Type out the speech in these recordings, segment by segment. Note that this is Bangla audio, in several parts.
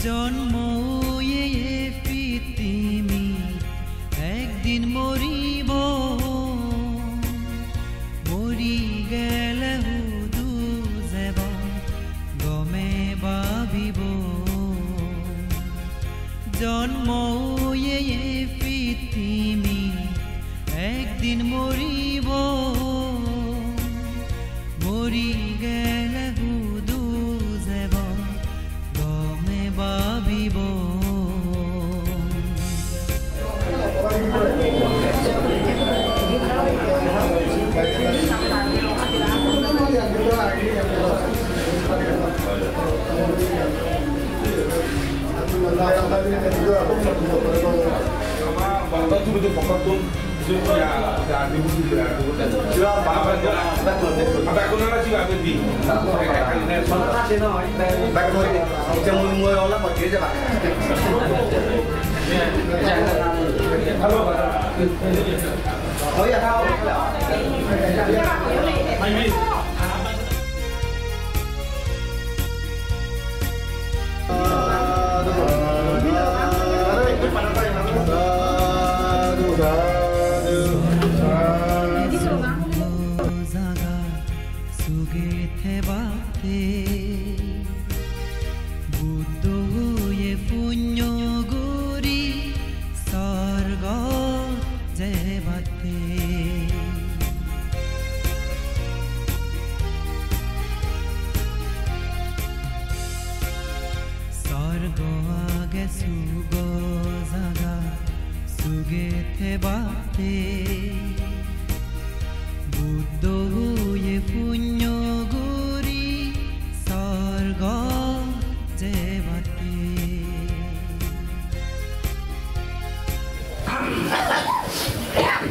জন্ম পৃথিবী একদিন মরিব মরি গেলে হুদু যাব গমে ভাবিব জন্ম পৃথিবী একদিন মরিব মরি গেলে হুদু যাব গমে ভাবিব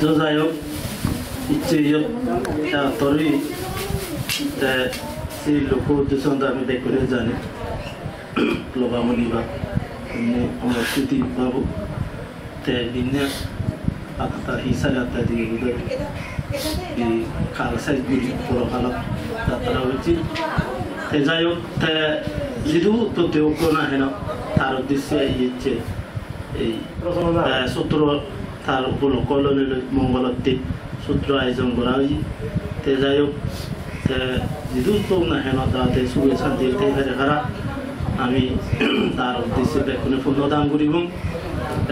저자요 이제요 자 돌이 때 실로코 두선다미 데코레 자네 로바모니바 네 어머티티 바부 때 빈네 아까 히사라타 디고데 이 칼사이 비리 포로칼라 다타라오치 대자요 때 지도 또 되었거나 해나 다른 디스에 있지 이 소트로 তার কলোনির মঙ্গলত্তি সূত্র আয়োজন করা হয়েছে তে যাই হোক যেহেতু তো না হেন তাতে সুখে শান্তি থেকে খারা আমি তার উদ্দেশ্যে বেকুনে পুণ্যদান করিব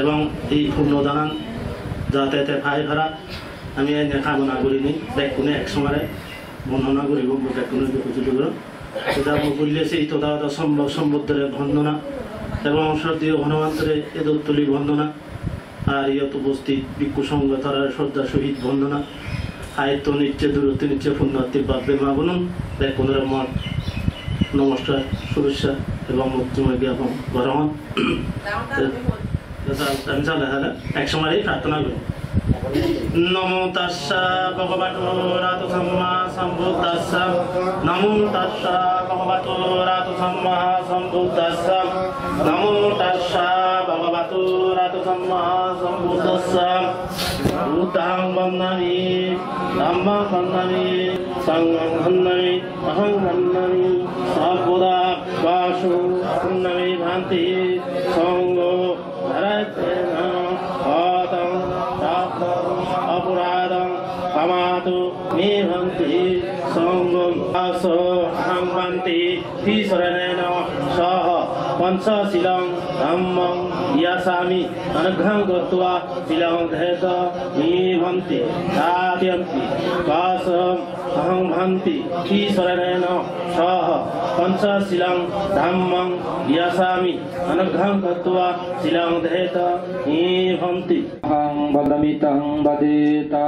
এবং এই পুণ্যদান যাতে ভাই ভাড়া আমি এনে কামনা করিনি বেকুনে একসময় বর্ণনা করিব বেকুনে উপযুক্ত করে সেটা বললে সেই তথা সম্ভব সম্বুদ্ধের বন্দনা এবং সর্দীয় হনুমন্তরে এদত্তলি বন্দনা আর ইয়ত উপস্থিত ভিক্ষু সংঘ তারা শ্রদ্ধা সহিত বন্দনা আয়ত্ত নিচ্ছে দূরত্ব নিচ্ছে পুণ্যার্থী বাপে মা বোন বেকুনের মঠ নমস্কার শুভেচ্ছা এবং মুক্তিময় জ্ঞাপন গ্রহণ আমি চালে তাহলে এক সময় প্রার্থনা করি নমো তাস্সা ভগবতো রাতো সম্মা সম্বুদ্ধাস্সা নমো তাস্সা ভগবতো রাতো সম্মা সম্বুদ্ধাস্সা নমো তাস্সা ভগবতো রাতো সম্মা সম্বুদ্ধাস্সা বুদ্ধং বন্দামি ধম্মং বন্দামি সংঘং বন্দামি অহং বন্দামি সর্বদা বাসু বন্দামি ভান্তি সংঘ ধরতেন আতং अपराधं क्षमातु मे हन्ति संगम आसो हंबन्ति ईश्वरेण सह पंचशीलं धम्मं यासामि अनुग्रहं कृत्वा शीलं धैर्य मे हन्ति साधयन्ति वासं अहं हन्ति ईश्वरेण सह पंचशीलं धम्मं यासामि अनुग्रहं कृत्वा शीलं धैर्य मे हन्ति बदमितं बदेता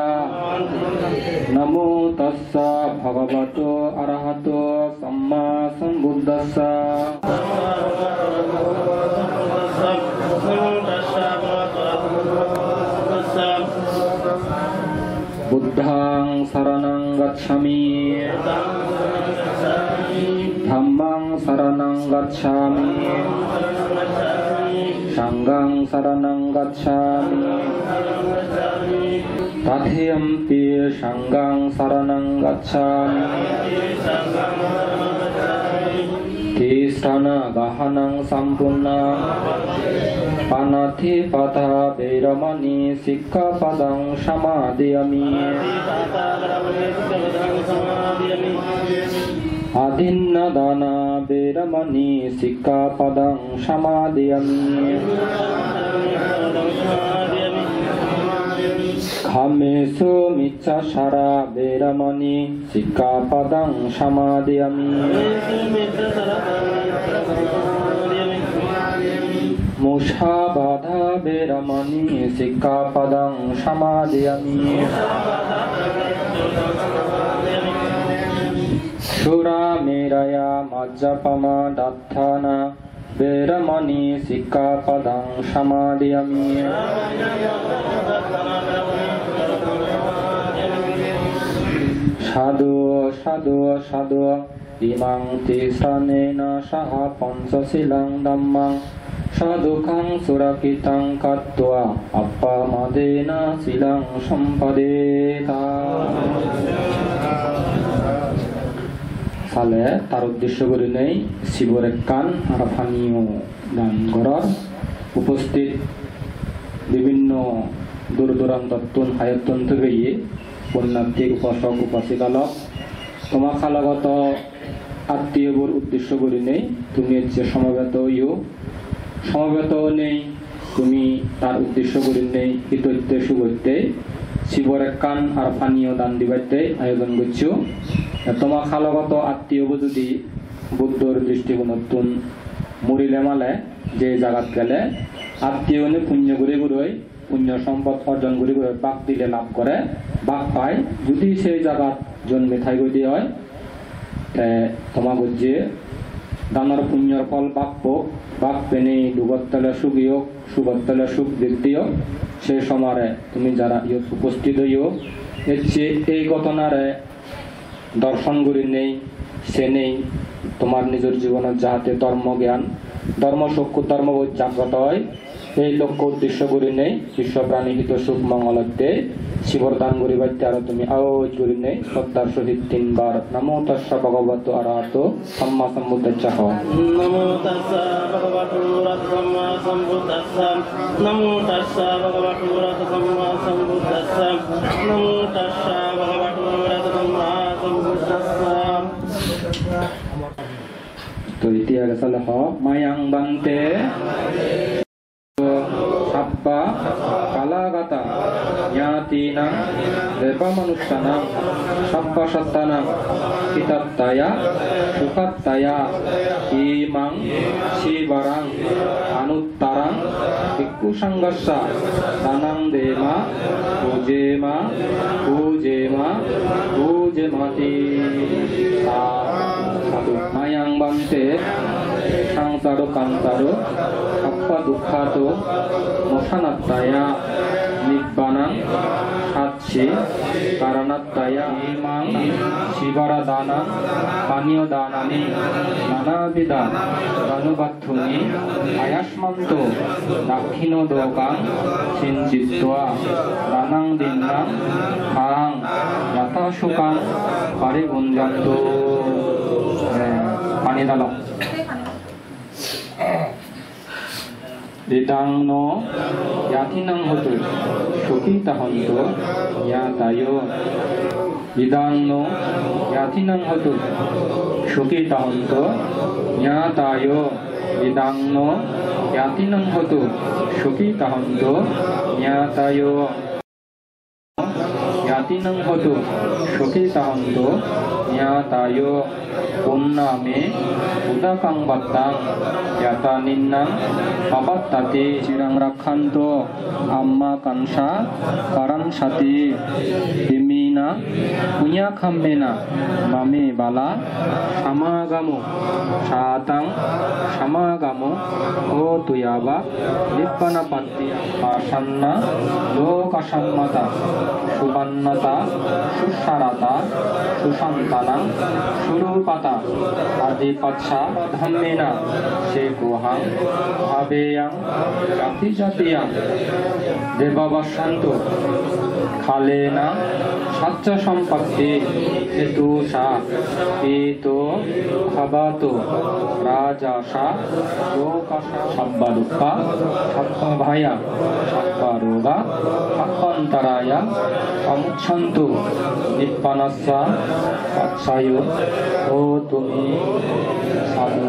नमो तस्सा भगवतो अरहतो सम्मा सम्बुद्धस्सा बुद्धं शरणं गच्छामि धम्मं शरणं गच्छामि संघं शरणं गच्छामि तथेयम्पि संघं शरणं गच्छामि Tisrana gahanang sampurna Panati pata veramani sikkapadang samadhiyami Adinna dana veramani sikkapadang samadhiyami Kamesu micchasara veramani sikkapadang samadhiyami Mushabadha veramani sikkapadang samadhiyami Sura meraya majjapama dattana veramani sikkapadang samadhiyami Sadhu sadhu sadhu imang tisranena saha pancasilang dhammang sadukang surakitang kattva appamadena silang sampadeta সালে তার উদ্দেশ্য করে নেই শিবরের কান আর পানীয় দান করার উপস্থিত বিভিন্ন দূর দূরান্তর হায়তন থেকে গিয়ে পুণ্যার্থিক উপাসক উপাসিকালক তোমার খালাগত আত্মীয়র উদ্দেশ্য করে নেই তুমি যে সমবেত সমবেত নেই তুমি তার উদ্দেশ্য করে নেই হিতৈতে সুগত্যে শিবরের কান আর পানীয় দান দিবাইতে আয়োজন করছো তোমার খালগত আত্মীয় যদি বুদ্ধর দৃষ্টিকোণতুন মরিলে মালে যে জায়গাত গেলে আত্মীয় পুণ্য করে ঘুরোয় পুণ্য সম্পদ অর্জন করে ঘুরে বাক দিলে লাভ করে বাক পায় যদি সেই জায়গাত জন্মে থাই গতি হয় তোমার যে দানার পুণ্যর ফল বাক পোক বাক পেনে ডুবতলে সুখী হোক সুবতলে সুখ বৃদ্ধি হোক সেই সময় তুমি যারা উপস্থিত হইও এর চেয়ে এই ঘটনারে দর্শন করি নেই সে নেই তোমার নিজের জীবনের যাহাতে ধর্ম জ্ঞান ধর্মচক্ষু ধর্মবোধ জাগ্রত হয় এই লক্ষ্য উদ্দেশ্য করি নেই বিশ্ব প্রাণী হিত সুখ মঙ্গলতে শিবর দান করিবাইতে আর তুমি আওয়াজ করি নেই শ্রদ্ধার সহিত তিনবার নমো তাস্সা ভগবতো আরহাতো সাম্মা সম্বুদ্ধাচ্ছাহ নমো তাস্সা ভগবতো আরহাতো সাম্মা সম্বুদ্ধাচ্ছা নমো তাস্সা ভগবতো আরহাতো সাম্মা সম্বুদ্ধাচ্ছা নমো তাস্সা ভগবতো আরহাতো সাম্মা সম্বুদ্ধাচ্ছা তো ইতিহাস সালে হ Mayang Bhante Sabba kalagata nyatinang devamanussanam sabba sattanam kitattaya sukattaya imang sibarang anuttarang bhikkhu sanghassa tanang dema pujemati sadu mayang bante sangsaro kantaro appa dukhato moshanattaya nibbanang satchi karanattaya imang shivara danang paniyo danani nanabida danubathuni ayasmanto dakhino dokang sinjitwa danang dinnang hang yata shukang paribunjanto pani dalok Idang no yatinang hotu sukita honto yatayo Idang no yatinang hotu sukita honto yatayo Idang no yatinang hotu sukita honto yatayo Yatinang hotu sukita honto yatayo Punname udakang batang yataninnang abattati cirang rakhanto amma kansa karansati dimina punya kambena mame bala samagamu satang samagamu otuyaba nippanapatti asanna lokasammata subannata susarata susantanang surupata adipatsa dhammena sekohang bhaveyang jati-jatiyang devavassantu khalena সাচ্চ সম্পত্তি হেতুষা পিতো ভাবাতো রাজাসা লোকাসা সাব্বা দুঃখা সাব্বা ভায়া সাব্বা রোগা সাব্বান্তরায়া সমুচ্ছন্তু নিপ্পানাস্সা পাচ্ছায়ু ও তুমি সাধু।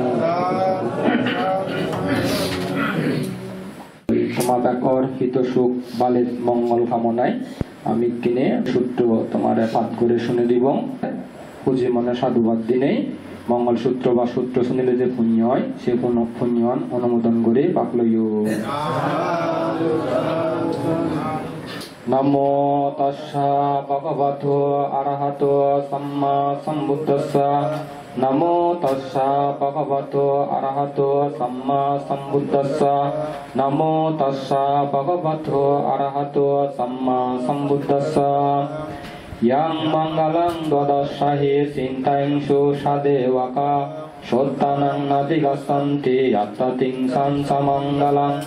সমাবেকর হিত সুখ বালের মঙ্গল কামনায় আমি কিনে সূত্র তোমার পাঠ করে শুনে দিব। পুঁজি মনে সাধুবাদ দিনে মঙ্গল সূত্র বা সূত্র শুনিলে যে পুণ্য হয় সে পুণ্য অনুমোদন করে বাকলয়। নমো তাস্সা ভগবতো আরহাতো সাম্মা সম্বুদ্ধস্সা। নমো তাস্সা ভগবতো আরহাতো সাম্মা সম্বুদ্ধস্সা। নমো তাস্সা ভগবতো আরহাতো Samaa সম্বুদ্ধস্সা। yang manggalang dwadasahi sintaingsu sadewaka sottanang nadigasanti yattatingsan samanggalang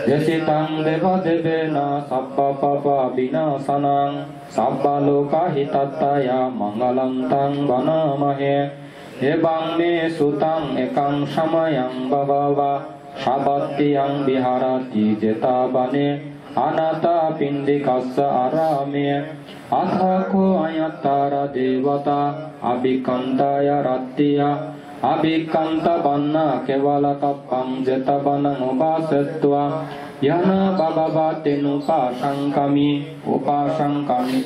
yasitang deva devena sabba papa binasanang sabba loka hitattaya mangalang tang banamahe ebang me sutang ekang samayang bhagava sabattiyang biharati jetabane anata pindikassa arame athako ayatara devata abhikantaya rattiya abhikanta banna kevala kappang jetabanang upasetva yana bhagavatin upasangkami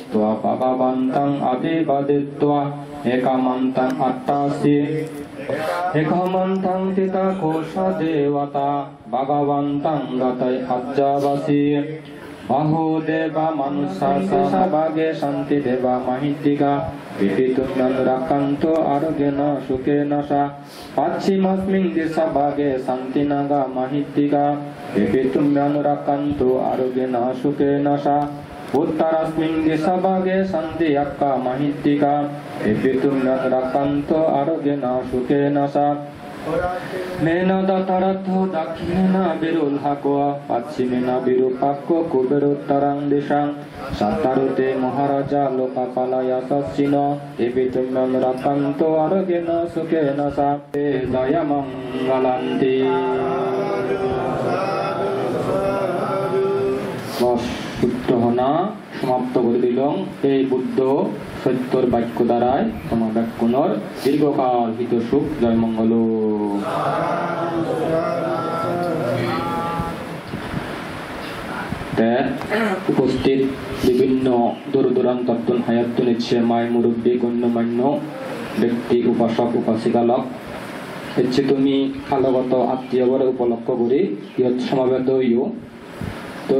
tva bhagavantang adivaditva ekamantang attasi ekamantang tita kosha devata bhagavantang gatai ajjavasi bahudeva manusasa sabage shanti deva mahittika vipitunyan rakanto arogena sukena sa pachimasming disabage santi naga mahittika vipitunyan rakanto arogena sukena sa uttarasming disabage santi yakka mahittika vipitunyan rakanto arogena sukena sa Mena dataratho dakhinena birul hakwa paschimena birupakko kuberutarang disang satarute maharaja lokapalaya sassino epitumman rakanto aragena sukena sa daya manggalanti. সূত্রহনা সমাপ্ত করে দিল। এই বুদ্ধ সত্যর বাক্য দ্বারায় তোমার ব্যাকুণর দীর্ঘকাল হিত সুখ জয় মঙ্গল। উপস্থিত বিভিন্ন দূর দূরান্ত হায়াত নিচ্ছে মায় মুরব্বী গণ্যমান্য ব্যক্তি উপাসক উপাসিকালক হচ্ছে তুমি কালগত আত্মীয়বরে উপলক্ষ করি ইহত সমাবেত হইও। তো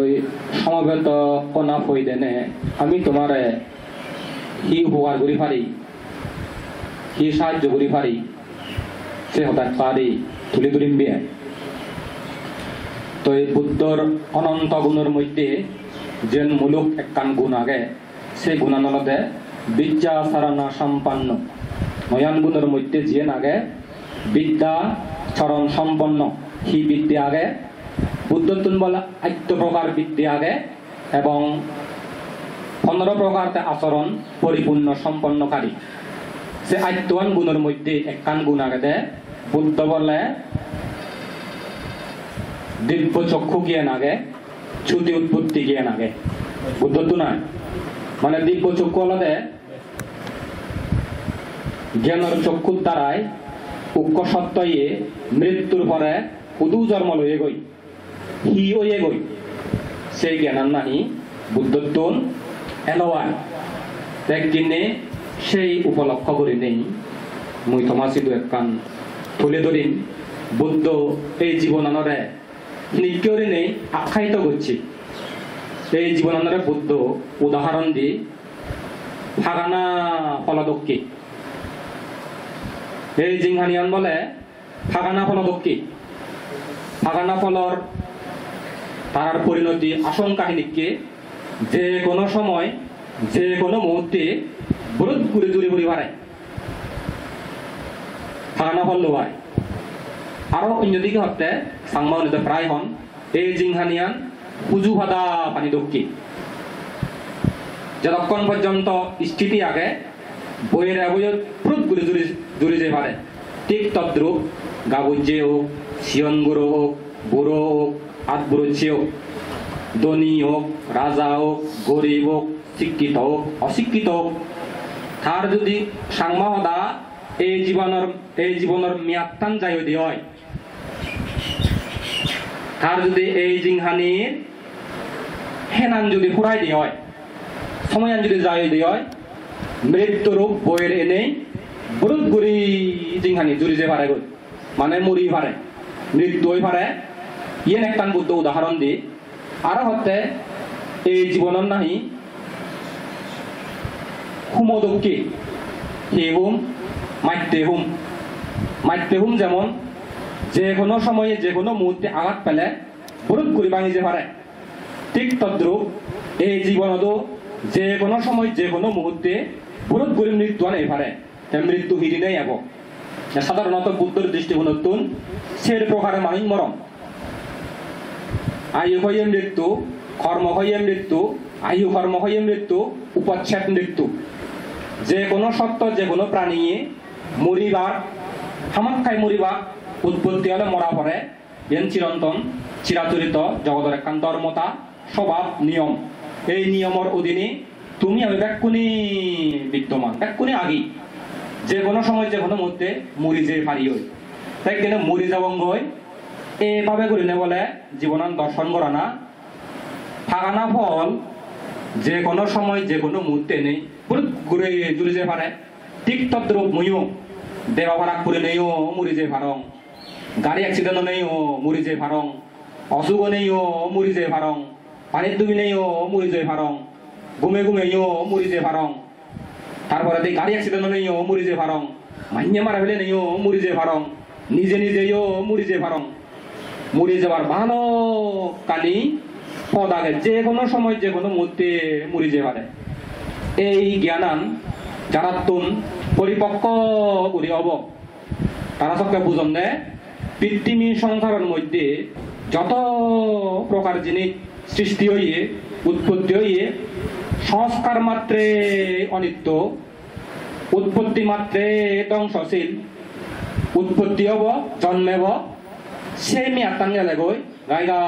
সমাবেত কনা হই দেনে আমি তোমারে হি উপকার করি পারি হি সাহায্য করি পারি সে হঠাৎ পারি তুলি ধরিম বিয়ে। তো এই বুদ্ধর অনন্ত গুণের মধ্যে যে মূলক একখান গুণ আগে সে গুণানলতে বিদ্যা সারানা সম্পন্ন নয়ান গুণের মধ্যে যে আগে বিদ্যা চরণ সম্পন্ন হি বিদ্যা আগে বুদ্ধত্বন বলা 8 প্রকার বিদ্যা আগে এবং 15 প্রকার আচরণ পরিপূর্ণ সম্পন্নকারী সে 8 গুণের মধ্যে একখান গুণ আগে দে বুদ্ধ বলে দিব্য চক্ষু জ্ঞান আগে ছুটি উৎপত্তি জ্ঞান আগে বুদ্ধত্ব নয় মানে দিব্য চক্ষু হলে জ্ঞানের চক্ষুর দ্বারাই উক্ষ সত্যয়ে মৃত্যুর পরে উদু জন্ম লয়ে গই হি হয়ে গই সেই জ্ঞান নাহি বুদ্ধত্ব এলোয়ান একদিনে সেই উপলক্ষ করে নেই মুই থমাসিদু একখান তুলে ধরিম বুদ্ধ এই জীবনানরে নিজ্ঞরে নেই আখ্যায়িত করছি। এই জীবনানরে বুদ্ধ উদাহরণ দি ফাগানা ফলদক্ষী এই জিংহানিয়ান বলে ফাগানা ফলদক্ষী ফাগানা ফলর তার পরিণতি আশঙ্কাহীনিককে যে কোনো সময় যে কোনো মুহূর্তে বরুদ ঘুরে দূরে ঘুরে বাড়ায় ফাগানা ফল লোয়ায়। আরো অন্যদিকে হতে সাংমানিত প্রায় হন এই জিংহানিয়ান পুজু ভাদা পানি দক্ষী যতক্ষণ পর্যন্ত স্থিতি আগে বইয়ের বইয়ের প্রুতগুলি জুড়ে যেতে পারে ঠিক তদ্রুপ গাবুজ্জে হোক শিয়নগুরু হোক বুড়ো হোক আতবুরুচি হোক ধনী হোক রাজা হোক গরিব হোক শিক্ষিত হোক অশিক্ষিত হোক তার যদি সাংমহদা এই জীবনের মেয়াদটান যাই দিয়ে হয় তার যদি এই জিংহানির হেনান যদি ফুরাই দিয়ে হয় সময়ান যদি যাই দিয়ে হয় মৃত্যুরূপ বইয়ের এনে বুরুত গুড়ি জিংহানি জুড়ি যে পারে মানে মুড়ি পারে মৃত্যু হয়ে পারে ইয়েন একটান বুদ্ধ উদাহরণ দি আর হতে এই জীবনের নাহি হুমদুক্কি হে হুম মাইতে হুম যেমন যে কোনো সময়ে যে কোনো মুহূর্তে আঘাত পেলে বুরুত গুড়ি ভাঙি যে পারে ঠিক তদ্রুপ এই জীবনতো যে কোনো সময় যে কোনো মুহূর্তে বুরুত গুড়ি মৃত্যু আনে পারে মৃত্যু হিরি নেই আব সাধারণত বুদ্ধর দৃষ্টিকোণ সের প্রকারে মানুষ মরম আয়ু হয়ে মৃত্যু কর্ম হয়ে মৃত্যু আয়ু কর্ম হয়ে মৃত্যু উপচ্ছেদ মৃত্যু যে কোনো সত্য যে কোনো প্রাণী মরিবার হামাক্কায় মরিবার উৎপত্তি হলে মরা পড়ে এন চিরন্তন চিরাচরিত জগতের একখান ধর্মতা স্বভাব নিয়ম এই নিয়মের অধীনে তুমি আমি ব্যাকুনি বিদ্যমান ব্যাকুনি আগেই যে কোনো সময় যে কোনো মুহূর্তে মরি যে পারি হই তাই কেন মরি যাবং হই এভাবে করি না বলে জীবনান দর্শন করা না ফাগানা ফল যে কোনো সময় যে কোনো মুহূর্তে নেই ঘুরে জুড়ে যে পারে ঠিক তদ্রুপ মইও দেবা ফারাক করে নেইও মরি যে ফারং গাড়ি অ্যাক্সিডেন্ট নেইও মরি যে ফারং অসুখ নেইও মরি যে ফারং পানির ডুবি নেইও মরি যে ফারং ঘুমে ঘুমেইও মরি যে ফারং তারপরে গাড়ি অ্যাক্সিডেন্ট নেইও মরি যে ফারং মাইনে মারা ফেলে নেইও মরি যে ফারং নিজে নিজেও মরি যে ফারং মরি যাবার ভালো কালি পদ আগে যে কোনো সময় যে কোনো মুহূর্তে মরি যে পারে এই জ্ঞানান যারা তুন পরিপক্ক করি হব তারা চক্কে বুঝন দে পৃথিবী সংসারের মধ্যে যত প্রকার জিনিস সৃষ্টি হইয়ে উৎপত্তি হইয়ে সংস্কার মাত্রে অনিত্য উৎপত্তি মাত্রে ধ্বংসশীল উৎপত্তি হব জন্মেব সেই মেয়াদটান গেলে গই গাইগা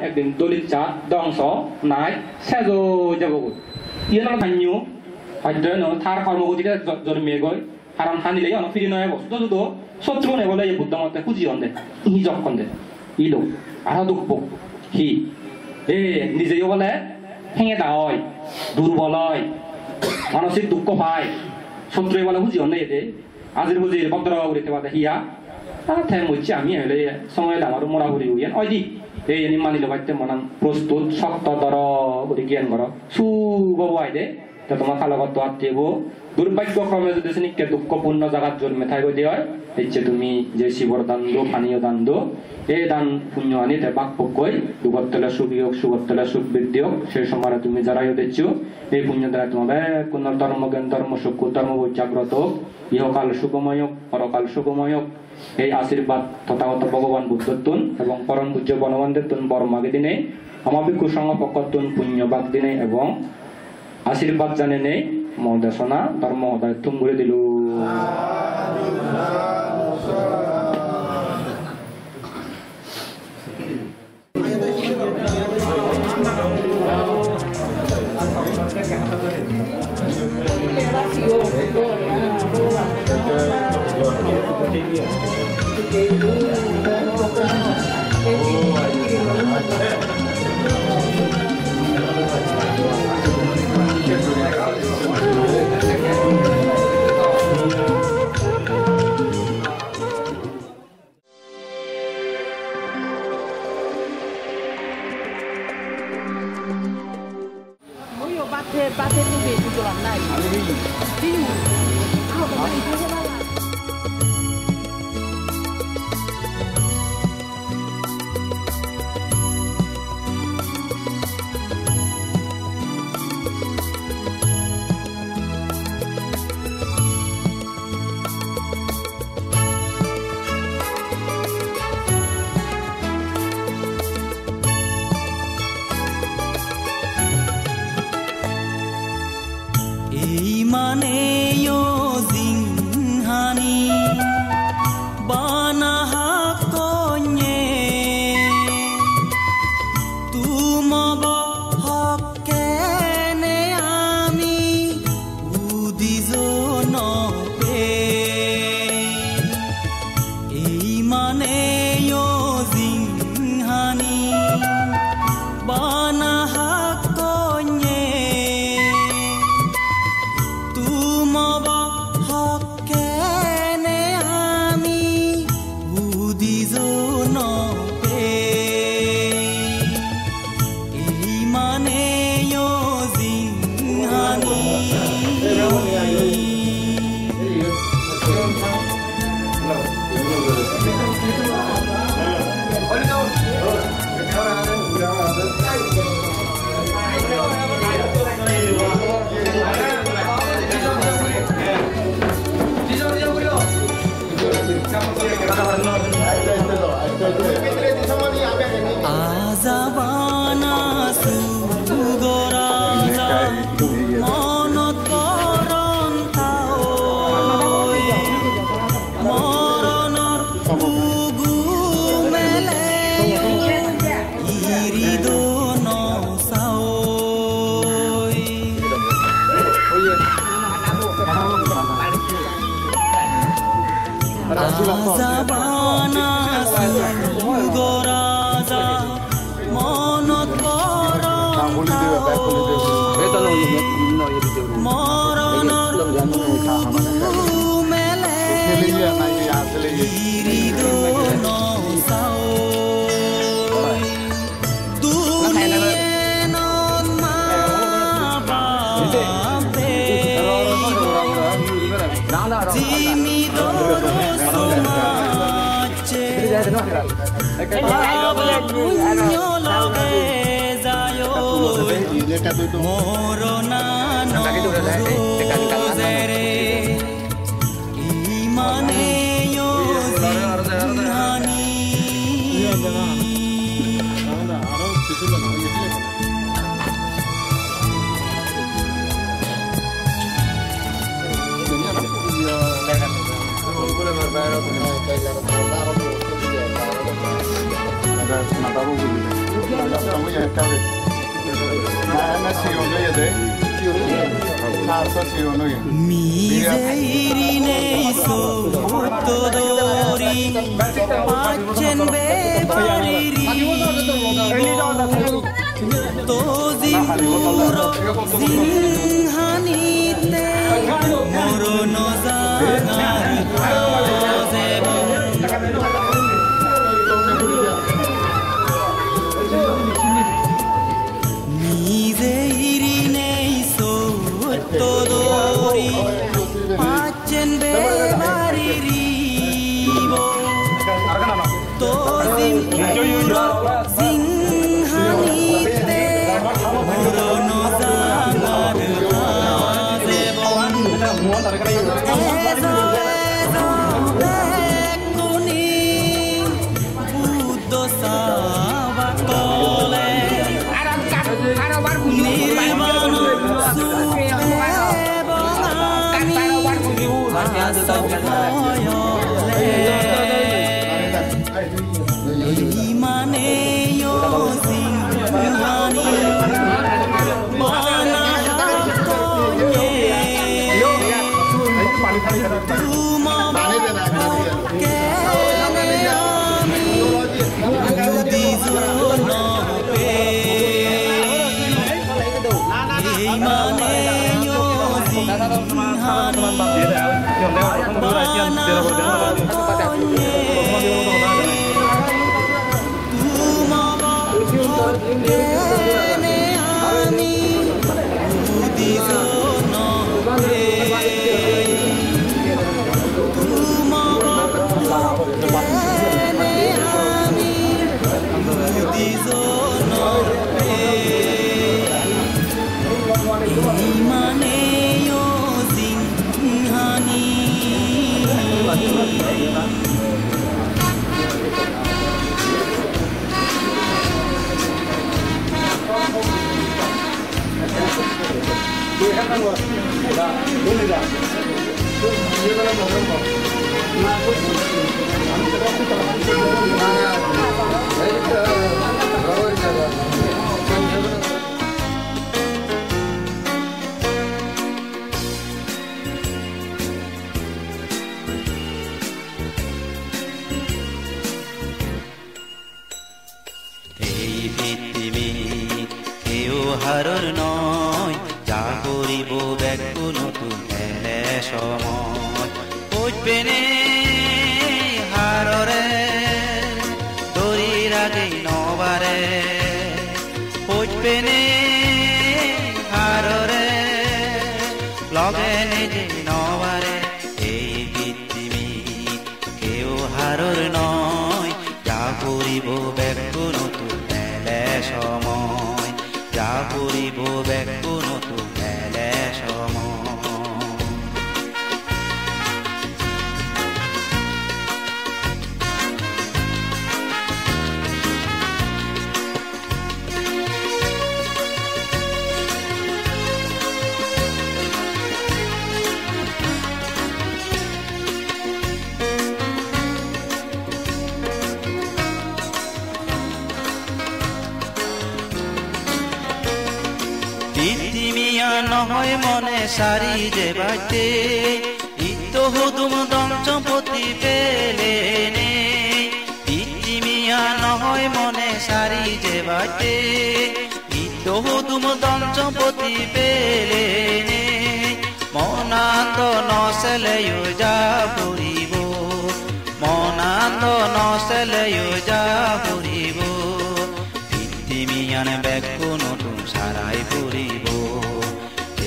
একদিন দলিত চাঁদ ধ্বংস নাই সেজ যাব গই ইয়ে ধান্য অধ্যয়ন থার কর্মগতিতে জন্মে গই হারাম হানিলে অন ফিরি নয় বস্তু দুটো শত্রু নে বলে এই বুদ্ধ মতে খুঁজি দে ই যখন দে ইলো আর দুঃখ হি এ নিজেও বলে হেঙে দা হয় দুর্বল হয় মানসিক দুঃখ পায় শত্রু বলে খুঁজি দে এতে আজির বুঝির ভদ্র উড়িতে পারে হিয়া তাতে মইছি আমি হলে সময় আমার মোরা ঘুরি উইয়েন ওই দি এই এনি মানিলে বাইতে মনান প্রস্তুত শক্ত দর উড়ি জ্ঞান কর সু বাবুয়াই দে তা তোমার কালগত আত্মীয় দুর্ভাগ্যক্রমে যদি নিকে দুঃখপূর্ণ জায়গার জন্মে থাকবে দিয়ে হয় ইচ্ছে তুমি যে শিবর দান দো পানীয় দান দো এই দান পুণ্য আনি তাই বাক পক্ষই দুগতলা সুখ হোক সুগতলা সুখ বৃদ্ধি হোক সেই সময় তুমি যারাই দিচ্ছ এই পুণ্য দ্বারা তোমাদের কোন ধর্মজ্ঞান ধর্ম সুখ ধর্মবোধ জাগ্রত হোক ইহকাল সুখময় হোক পরকাল সুখময় হোক এই আশীর্বাদ তথাগত ভগবান বুদ্ধত্বন এবং পরম পূজ্য বনবন্ধের তুন বর্মাগে দিনে আমার কুসঙ্গ পক্ষত্বন পুণ্য বাক দিনে এবং আশীর্বাদ জানে নেই মদেশনা ধর্ম হদায় তুম ঘুরে দিল Bate tu be tu doang nai. Tiu. Au ba mai tu ba. আজাবানা সুগরাজা মনত কৰণ থাঐ মৰণৰ বুগু মেলে ইৰিদ নচাঐ আজাবানা সুগৰাজা মনত কৰণ মৰণৰ বুগু মেলে ইৰিদ নচাঐ দুনিয়েনত মা বাপে জিমিদৰ সমাজে পাপ পুণ্য লগে যায় মৰণানজেৰে ইমানেই জিহানি Miseiri sotodori pachen bebariri tozim puro zinhanite morono zagari azebon miseiri nei sotodori pachen bebariri tozim puro zinhanite morono zagari azebon ezo tekuni buddho sabakole nirvana sukhe bogami asabhoyole imaneyo zinhani manahakonye হাৰৰ নয় যা কৰিব বেকু নতুন এনে সময় উঠবেনে হাৰৰে তৰিৰ আগে নবাৰে উঠবেনে হাৰৰে লগে নিজে নবাৰে এই পৃথিৱীত কেউ হাৰৰ নয় যা কৰিব বেকু নতুন এনে সময় যা কৰিব বেকু নতুন এনে সময় নহয় মনে সারি যে বাটে ইতো হুদুম দম চম্পতি পেলে নে পিটিমিয়া নহয় মনে সারি যে বাটে ইতো হুদুম দম চম্পতি পেলে নে মনান্দ নসলেয়ো যা ফুরিব মনান্দ নসলেয়ো যা ফুরিব পিটিমিয়ান বেকু নতুন সারাই ফুরিব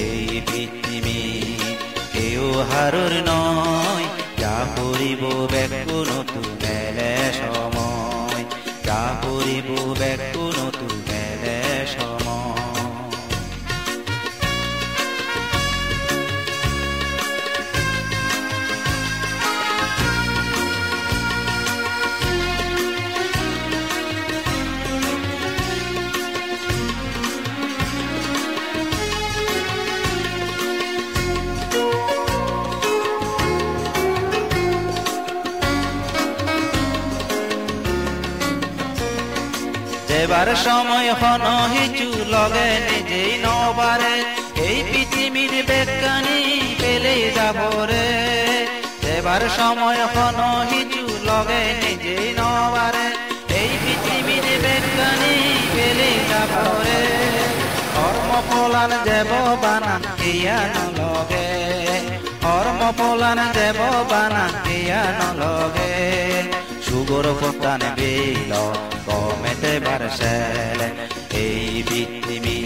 এই পৃথিবী কেউ হারুর নয় যা ফুরিব বেকু নতুন মেলে সময় যা ফুরিব বেকু নতুন মেলে সময় এবার সময় হন হিচু লগে নিজেই নবারে এই পৃথিবীর বেকানি পেলে যাব রে এবার সময় হন হিচু লগে নিজেই নবারে এই পৃথিবীর বেকানি পেলে যাব রে কর্ম ফলান দেব বানান ইয়া নলগে কর্ম ফলান দেব বানান ইয়া নলগে সুগর ফতান বেল কমেতে বারসেল এই পৃথিবী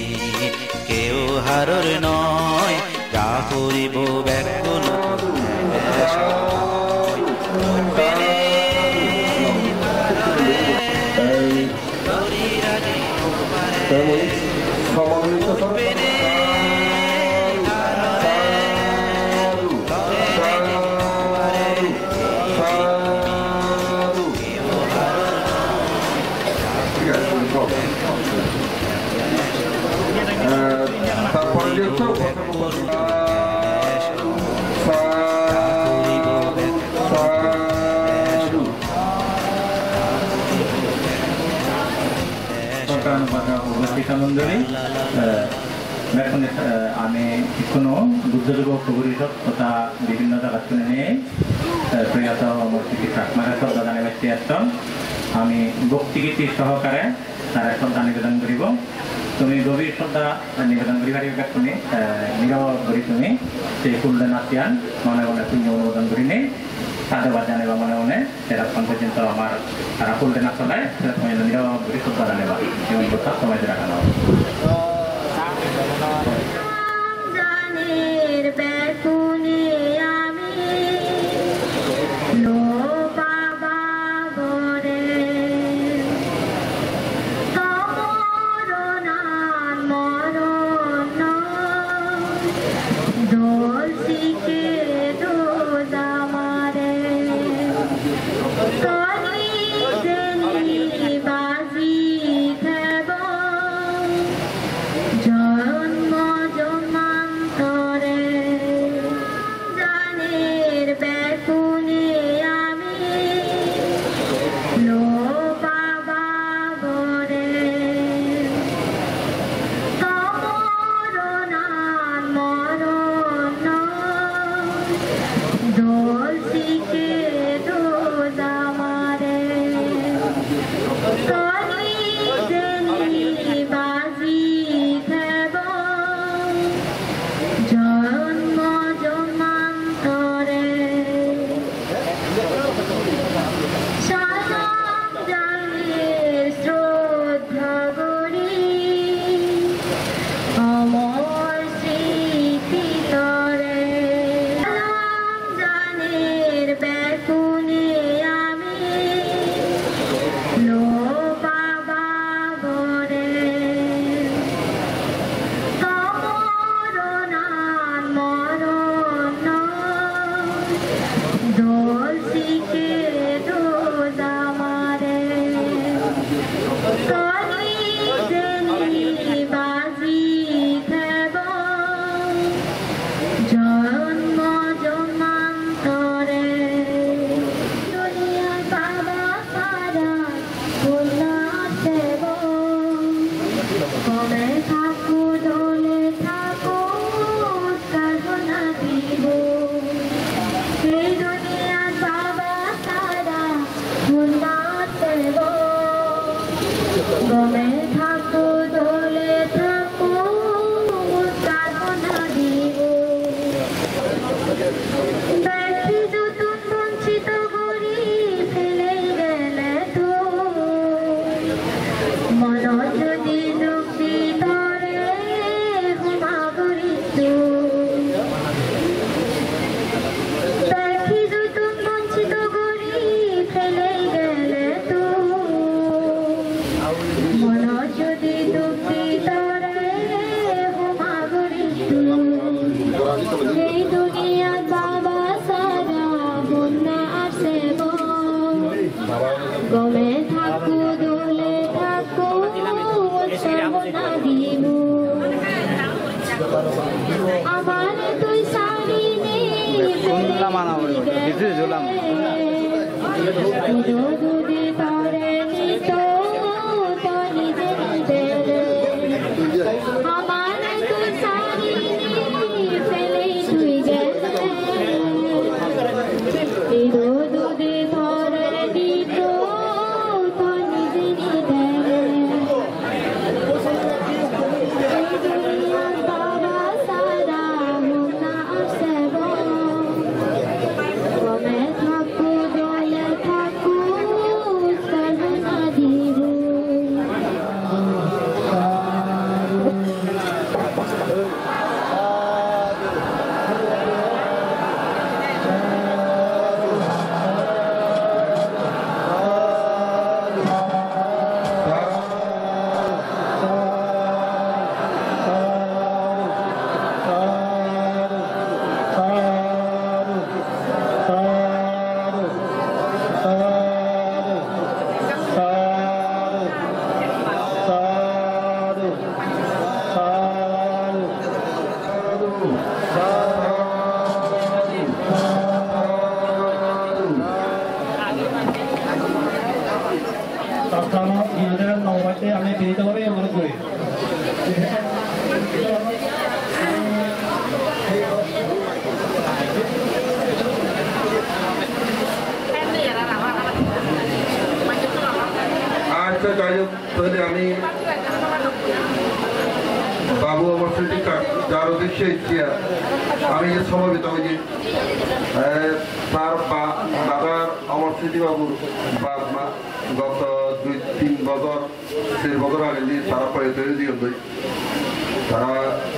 কেউ হারুর নয় যা ফুরিব বেকু নতুন মেলে সময় পেলে মন্ডলী এখন আমি কোনো বুদ্ধযুগ পরিষদ তথা বিভিন্ন জায়গা শুনে নিয়ে প্রয়াত মূর্তি কাকমারা শ্রদ্ধা ব্যক্তি আসতাম আমি ভক্তিগীতি সহকারে তার শ্রদ্ধা নিবেদন করিব তুমি গভীর শ্রদ্ধা নিবেদন করিবার তুমি নীরব করি তুমি সেই ফুলদে নাচিয়ান মনে মনে পুণ্য অনুমোদন করি নেই সাধুবাদ জানাবা মনে মনে সেরকম পর্যন্ত আমার তারা ফুলদে না চলায় সেটা তুমি নীরব করি শ্রদ্ধা জানাবা এবং কথা সময় রাখানো গমে থাকো দোলে থাকো সর্বনা দিব আমার তুই সারি নে দুধে তরে নিত তো নিজে নিতে আমার তুই সারি নে ফেলে তুই গেলে দুধে তরে নিত তো নিজে নিতে বাবা সারা মুনা সেব গমে থাকো দোলে থাকো সর্বনা দিব আমি বিনীতভাবে অনুরোধ করি আচ্ছা যাই হোক তাহলে আমি বাবু আমার স্মৃতি যার উদ্দেশ্যে ইচ্ছা আমি যে সমবেত হয়েছি তার দাদার অমর স্মৃতি বাবুর বাপ মা গত 2-3 বছর 4 বছর আগে যে তারা প্রয়াত হয়ে দিয়ে তারা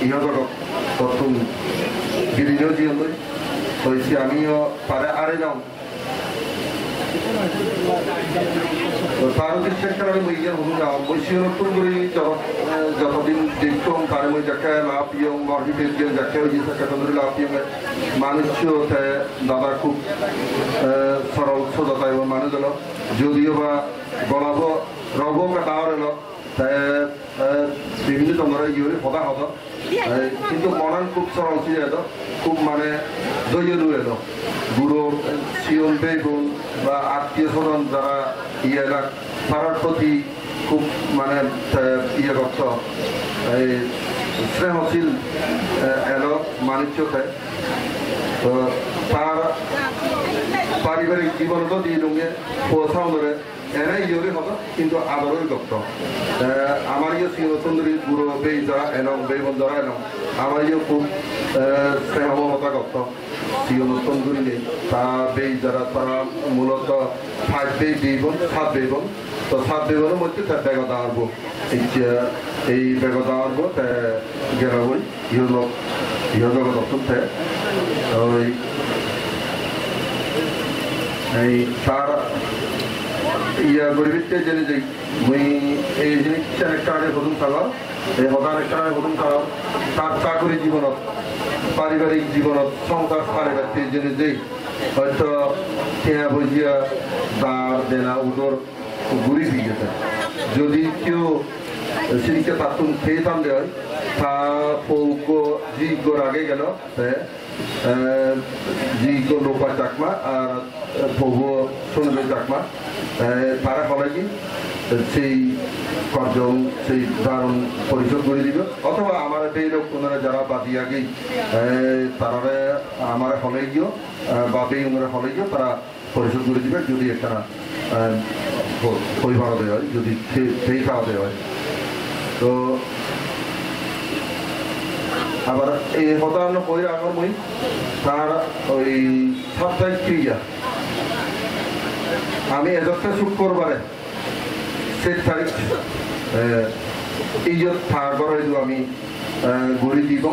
ইহজগৎ প্রথম গিরিনেও জীবন হয়েছে আমিও পারে আরে যাও তার উদ্দেশ্যে আমি বইয়া হলুন যাও বৈশি নতুন করে যতদিন দেখতাম তার মই যাকে লাভ ইয়ং মর্জিতে যাকে হয়েছে সেটা ধরে লাভ ইয়ং মানুষ দাদা খুব সরল সদতা এবং মানুষ হলো যদিও বা গলাব রব কাটাও এলো বিভিন্ন ধরনের ইয়ে সদা হতো কিন্তু মনান খুব সরল ছিল এত খুব মানে দৈর্য এলো গুরু শিয়ন বেগুন বা আত্মীয় স্বজন যারা ইয়ে তারার প্রতি খুব মানে ইয়ে করত এই স্নেহশীল এলো মানুষতে তো তার পারিবারিক জীবন তো দিয়ে লুঙ্গে পৌঁছাও ধরে এনে ইয়ে হতো কিন্তু আদরই করত আমার ইয়ে সুন্দরী গুরু বেই যারা এলং বেবন যারা এলং আমার ইয়ে খুব স্নেহমতা করত নতুন করিলে তা বেই যারা তারা মূলত 5 বেই বেবন 7 বেবন তো 7 বেবনের মধ্যে তার বেগতা আরবো এই বেগতা আরবো গেল বই ইহজগৎ অসুস্থে ওই এই তার ইয়া গরিবিতে জেনে যাই মুই এই জিনিসটা একটা আগে হতুন খাওয়া এই হতার একটা আগে হতুন খাওয়া তার চাকরি জীবনত পারিবারিক জীবনত সংসার পারিবারিক জেনে যাই হয়তো কেয়া বুঝিয়া দাঁড় দেনা উদর ঘুরি দিয়ে গেছে যদি কেউ সেদিকে তাতুন খেয়ে থাম দেয় তা পৌক জিগোর আগে গেল জিগো লোপা চাকমা আর পৌব সুন্দর চাকমা তারা হলে কি সেই কার্য সেই দারুণ পরিশোধ করে দিবে অথবা আমার এই লোক ওনারা যারা বাদি আগেই তারা আমার হলে গিয়েও বা বেই ওনারা হলে গিয়েও তারা পরিশোধ করে দিবে যদি একটা পরিবার দেওয়া হয় যদি সেই খাওয়া দেওয়া হয় তো আবার এই হতান্ন পরে আমার মই তার ওই সাপ্তাহিক ক্রিয়া আমি এজতে শুক্রবারে 7 তারিখ ইজত থাকবার হয়তো আমি গড়ি দিব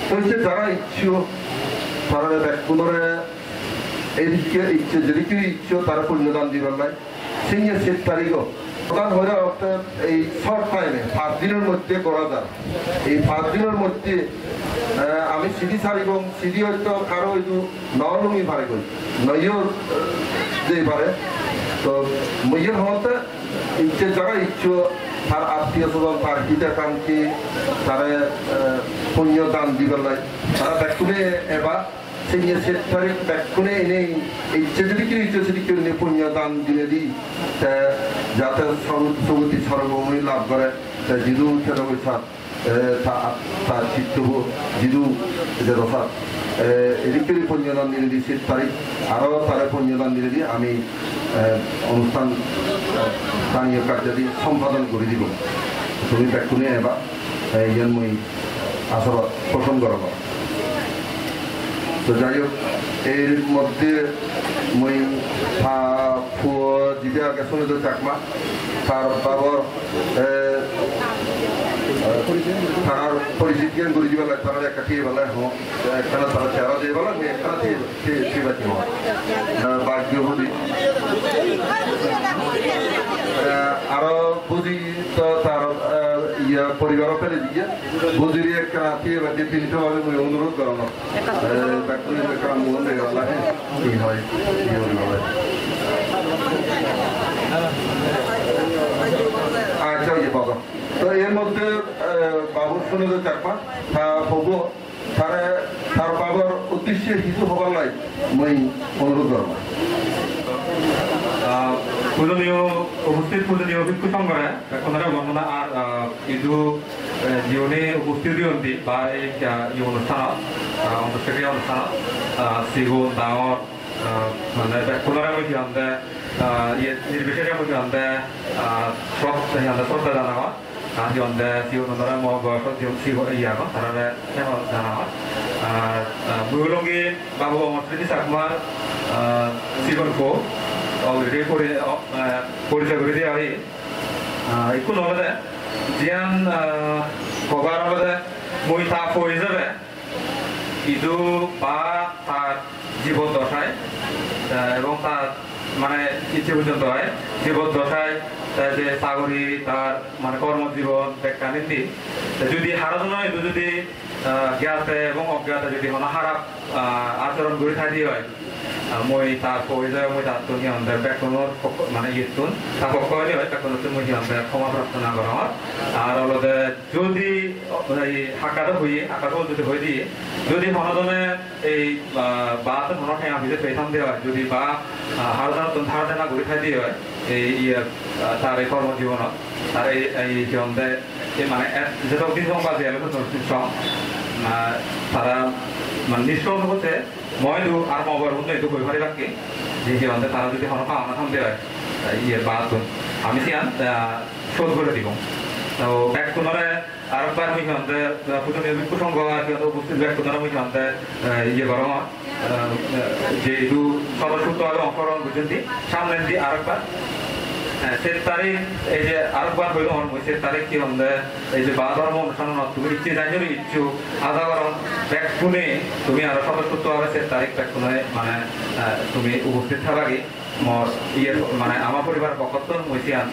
তো যারা ইচ্ছুক তারা পুনরে এদিকে ইচ্ছে যেদিকে ইচ্ছে তারা পুণ্যদান দিবার নাই সেই 7 তারিখও প্রধান হয়ে অর্থাৎ এই শর্ট টাইমে 5 দিনের মধ্যে করা যায় এই 5 দিনের মধ্যে আমি সিডি সারিব সিডি হয়তো কারো হয়তো নলুমি পারে করি নইও যেই পারে তো মইয়ের হতে ইচ্ছে যারা ইচ্ছু তার আত্মীয় স্বজন তার হিতাকাঙ্ক্ষী তারা পুণ্য দান দিবার লাই তারা ব্যাকুনে এবার সেই তারিখ ব্যাকুনে এনে ইচ্ছে যদি কেউ ইচ্ছে যদি কেউ নিয়ে পুণ্য দান দিনে দিই যাতে সগতি সর্বভূমি লাভ করে যিদু খেলে তার চিত্ত যিদু যে রসাত এদিকে পুণ্যদান দিলে দিই শীত তারিখ আরও তারা পুণ্যদান দিলে দিই আমি অনুষ্ঠান স্থানীয় কার্যাদি সম্পাদন করে দিব তুমি ব্যাকুনে এবার ইয়ান মই আশাবাদ পোষণ করাব তো যাই হোক এর মধ্যে মই যেটা আগে শুনে তো চাকমা তার বাবর তার পরিচিত জ্ঞান করে দিবে তারা একটা খেয়ে বেলায় হোক একখানা তারা চেহারা দিয়ে বেলা আমি একখানা খেয়ে বাকি হোক বাক্য বলি আরো বুঝি তো তার ইয়া পরিবারও ফেলে দিয়ে বুঝির একখানা খেয়ে বাকি তিনটে ভাবে আমি অনুরোধ করানো একটা মন হয়ে গেল কি হয় ইয়ে হয়ে গেল আচ্ছা ইয়ে বাবা তো এর মধ্যে বাবুর শুনে যে চাকমা হবো তার বাবার উদ্দেশ্যে হিসু হবার লাই মই অনুরোধ করব পূজনীয় উপস্থিত পূজনীয় ভিক্ষু সংঘরে ওনারা বর্ণনা আর ইদু জীবনে উপস্থিত দিয়ন্তি বা এই অনুষ্ঠানত অনুষ্ঠানীয় অনুষ্ঠানত সিগুন ডাঙর মানে ওনারা মধ্যে আনতে নির্বিশেষে মধ্যে আনতে সব শ্রদ্ধা জানা হয় সিহঁতে সিহঁতরা মই বয়সত ইয়াক তারা জানা হয় আর ময়ূরঙ্গী বাবু সংস্কৃতি চাকমার সিগনকো অলরেডি পরিচয় করে দিয়া হয় একটু নহলে জিয়ান কবার হলে মই তা পড়ে যাবে ইদু বা তার জীবন দশায় এবং তার মানে ইচ্ছে পর্যন্ত হয় জীবন দশায় যে চাকরি তার মানে কর্মজীবন ব্যাখ্যা নীতি যদি হারানো নয় যদি জ্ঞাতে এবং অজ্ঞাতে যদি মানে খারাপ আচরণ করে থাকি হয় মই তার পরিচয় মই তার তো সিহঁতে ব্যাকরণের মানে ইয়েতুন তার পক্ষ হলে হয় ব্যাকরণতে মই সিহঁতে ক্ষমা প্রার্থনা করা হয় আর অলতে যদি হাকাটা হয়ে আকাশও যদি হয়ে দিয়ে যদি মনোজনে এই বাতে মনে ঠেঙা ভিজে পেছন দেওয়া হয় যদি বা ধারণা করে থাকি হয় এই তার এই কর্মজীবনত তার এই সিহঁতে মানে যেটা দিন বাজে তারা মানে নিশ্চয় হচ্ছে মই আর মবার মধ্যে একটু কই পারি বাকি যে সিহঁতে তারা যদি কোনো পাওনা থামতে হয় বাতুন আমি সিয়ান শোধ করে দিব তো ব্যাকুণরে আরেকবার আমি সিহঁতে পূজনীয় ভিক্ষু সংঘ সিহঁতে উপস্থিত ব্যাকুণরে আমি সিহঁতে করা হয় যে এইটো স্বতঃস্ফূর্তভাবে অংশগ্রহণ করছেন সামনে দি আরেকবার সেই তারিখ এই যে আরেকবার হইল সেই তারিখ কি হলে এই যে বা ধর্ম অনুষ্ঠান তুমি ইচ্ছে জানি ইচ্ছু আধা করণ ব্যাকুণে তুমি আরো স্বতঃস্ফূর্তভাবে সেই তারিখ ব্যাকুণে মানে তুমি উপস্থিত থাকাকে মোর ইয়ে মানে আমার পরিবার পক্ষ মই সিয়ান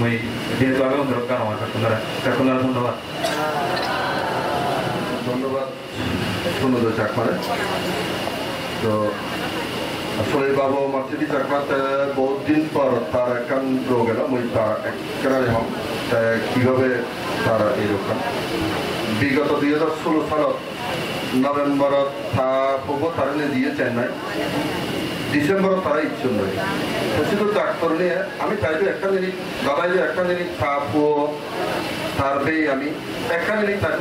মই দীর্ঘভাবে অনুরোধ করা আমার ব্যাকুণরা ধন্যবাদ ধন্যবাদ ধন্যবাদ চাকমারে তো আসলে বাবু মার্সিডি চাকমাতে বহুত দিন পর তার একখান রোগ এলো মই তার একখানে হম কিভাবে তারা এইরকম বিগত 2016 সালত নভেম্বরত হবো তারা দিয়ে চেন্নাই ডিসেম্বরত তারা ইচ্ছে নয় শুধু ডাক্তার নিয়ে আমি তাইলে একটা জিনিস দাদাইলে একটা জিনিস তার পেয়ে আমি একটা জিনিস তাকে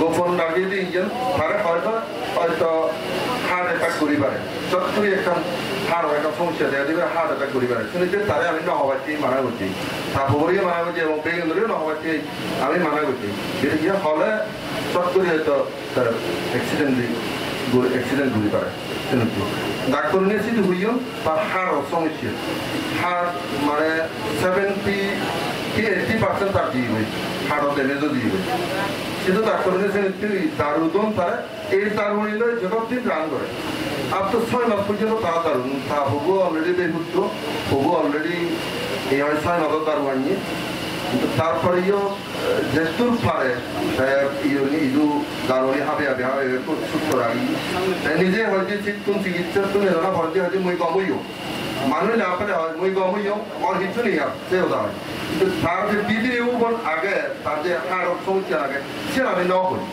গোপন ডাকিয়ে দিয়ে ইয়েন তারা হয়তো হার্ট অ্যাটাক করি পারে চট করে একটা হাড় একটা সমস্যা দেখা দিবে হার্ট অ্যাটাক করি পারে শুনেছে তারে আমি নহবাচ্ছি মানা করছি তারপরেও মানা করছি এবং বেগুনরিও নহবাচ্ছি আমি মানা করছি ইয়ে হলে চট করে হয়তো তার অ্যাক্সিডেন্ট ঘুরি পারে ডাক্তার নিয়ে শুধু হইও তার হাড় সমস্যা হাড় মানে 70-80% তার দিয়ে হই হাড়ও ড্যামেজও দিয়ে হই শুধু ডাক্তার নিয়ে দারুদন তারা এই দারুণ যতদিন রান করে আর তো 6 মাস পর্যন্ত তারা দারুণ তা হবো অলরেডি বেহুত্র হবো অলরেডি এই 6 মাসও দারুণ নিয়ে কিন্তু তারপরেও যেতুর পারে ইদু দারুণী হাবে সুস্থ রাখি নিজে হয়তো চিকিৎসা তুমি এজনা হয়তো মই কমইও মানুষ না পারে হয় মুই গমইও মন হিচু নেই আর সেও দাঁড়ায় কিন্তু তার যে দিদির উবন আগে তার যে হাড় সমস্যা আগে সে আমি ন করি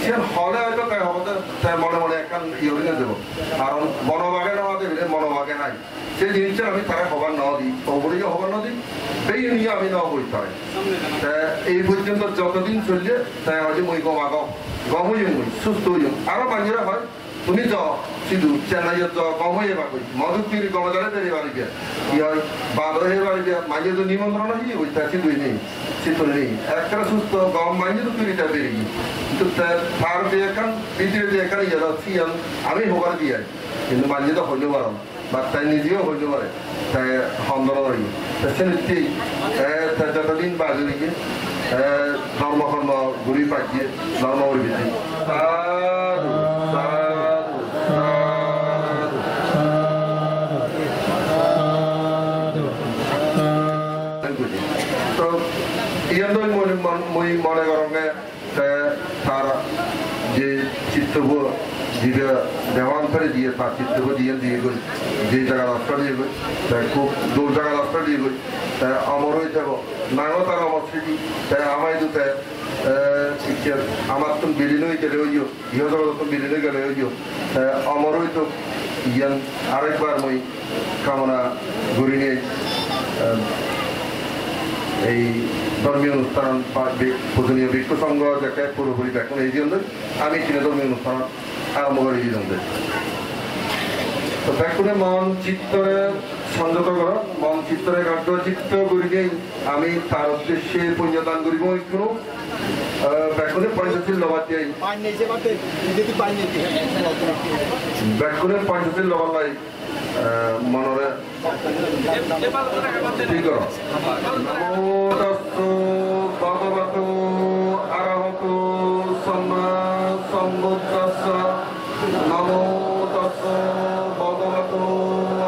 সে হলে হয়তো তাই হবে তাই মনে মনে একখান ইয়ে দেবো কারণ বনবাগে নেওয়া দেবে মনোবাগে নাই সেই জিনিসটা আমি তারা হবার ন দিই তবলিকে হবার ন দিই সেই নিয়ে আমি ন করি তাই এই পর্যন্ত যতদিন চলছে তাই হয়তো মুই গমই মুই সুস্থ হইম আরো মানুষেরা হয় তুমি যাও সিধু চেন্নাইয়ের যাও কম হয়ে পাবি মধুপুরি গমদারে তেরে বাড়িবে কি হয় বাদ হয়ে বাড়িবে মাঝে তো নিমন্ত্রণ হয়ে ওই তা সিধুই নেই শীতল নেই একটা সুস্থ গম মাঝে তো তুলিটা বেরিয়ে কিন্তু তার যে এখান পৃথিবীর যে এখানে যাচ্ছি আমি হবার দিয়ে কিন্তু মাঝে তো হইতে পারো বা তাই নিজেও হইতে পারে তাই হন্দর সে নিত্যেই যতদিন বাজে দিকে ধর্মকর্ম ঘুরি পাঠিয়ে ধর্ম উর্বৃত্তি তো ইয়ান মই মনে করঙ্গে তার যে চিত্তব দিবে দেওয়ান ফেলে দিয়ে তার চিত্তব দিয়ে দিয়ে গই যে জায়গা রাস্তা দিয়ে গই খুব দূর জায়গা রাস্তা দিয়ে গই অমর হয়ে যাব নাও তার অমর স্মৃতি তাই আমায় দুতে আমার তুমি বিলীনই গেলে হইও ইহজগৎ তুমি বিলীনই গেলে হইও অমর হইতো ইয়ান আরেকবার মই কামনা ঘুরি নিয়ে এই ধর্মীয় অনুষ্ঠান পূজনীয় ভিক্ষু সংঘ যাকে পুরোপুরি দেখুন এই জন্য আমি কিনে ধর্মীয় অনুষ্ঠান আরম্ভ করে এই জন্য তো দেখুন মন চিত্তরে সংযত কর মন চিত্তরে গাঢ় চিত্ত করিকে আমি তার উদ্দেশ্যে পুণ্যদান করিব কোনো ব্যাকুণে পঞ্চশীল লবার দিয়ে ব্যাকুণে পঞ্চশীল লবার লাই মনরে ঠিক কর নমো তস্সু ভগবতো আরহতো সম্মা সম্বুদ্ধস্স নমো তস্সু ভগবতো